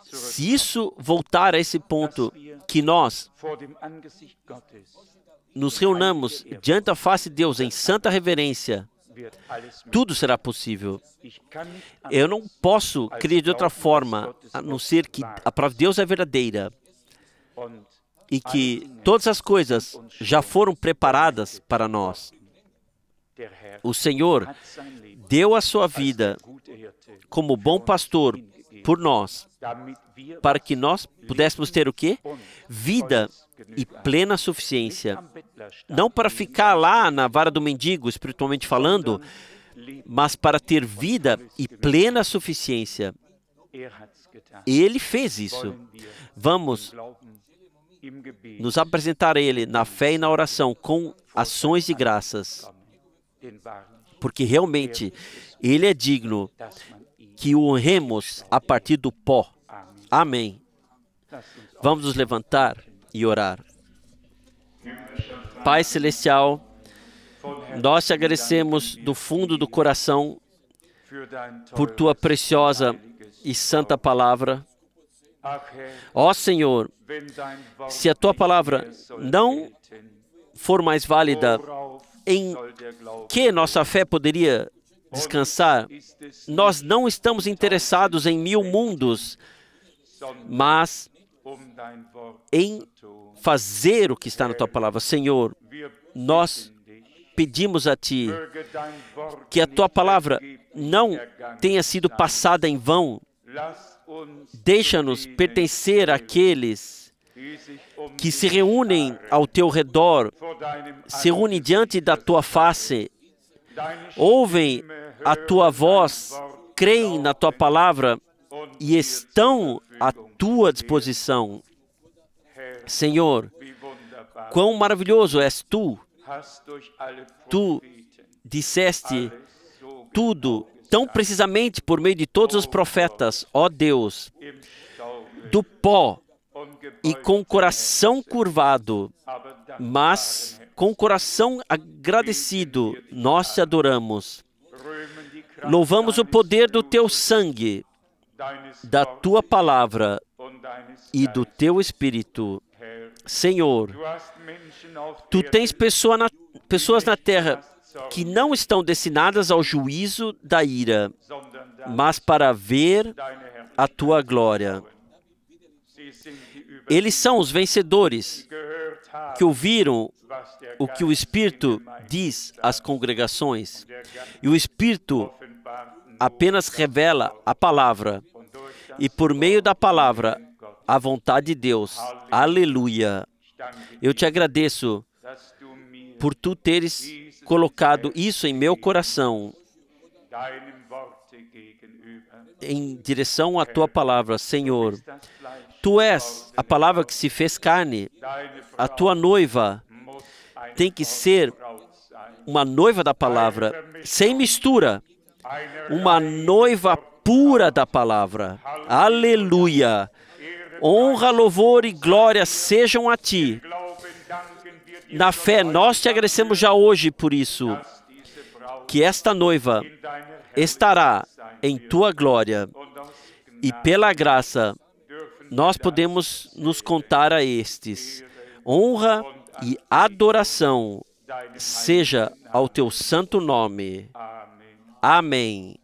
Se isso voltar a esse ponto, que nós nos reunamos diante da face de Deus em santa reverência, tudo será possível. Eu não posso crer de outra forma, a não ser que a palavra de Deus é verdadeira e que todas as coisas já foram preparadas para nós. O Senhor deu a sua vida como bom pastor por nós, para que nós pudéssemos ter o quê? Vida e plena suficiência. Não para ficar lá na vara do mendigo, espiritualmente falando, mas para ter vida e plena suficiência. Ele fez isso. Vamos nos apresentar a Ele na fé e na oração com ações de graças, porque realmente Ele é digno que o honremos a partir do pó. Amém. Vamos nos levantar e orar. Pai Celestial, nós te agradecemos do fundo do coração por tua preciosa e santa palavra. Ó Senhor, se a tua palavra não for mais válida, em que nossa fé poderia descansar? Nós não estamos interessados em 1000 mundos, mas em fazer o que está na tua palavra. Senhor, nós pedimos a ti que a tua palavra não tenha sido passada em vão. Deixa-nos pertencer àqueles que se reúnem ao teu redor, se reúnem diante da tua face, ouvem a tua voz, creem na tua palavra e estão à tua disposição. Senhor, quão maravilhoso és tu! Tu disseste tudo tão precisamente por meio de todos os profetas, ó Deus, do pó e com o coração curvado, mas com o coração agradecido, nós te adoramos. Louvamos o poder do teu sangue, da tua palavra e do teu Espírito. Senhor, tu tens pessoas na terra que não estão destinadas ao juízo da ira, mas para ver a tua glória. Eles são os vencedores que ouviram o que o Espírito diz às congregações. E o Espírito apenas revela a palavra. E por meio da palavra, a vontade de Deus. Aleluia. Eu te agradeço por tu teres colocado isso em meu coração, em direção à tua palavra, Senhor. Tu és a palavra que se fez carne. A tua noiva tem que ser uma noiva da palavra, sem mistura. Uma noiva pura da palavra. Aleluia. Honra, louvor e glória sejam a ti. Na fé, nós te agradecemos já hoje por isso, que esta noiva estará em tua glória. E pela graça, nós podemos nos contar a estes. Honra e adoração seja ao teu santo nome. Amém.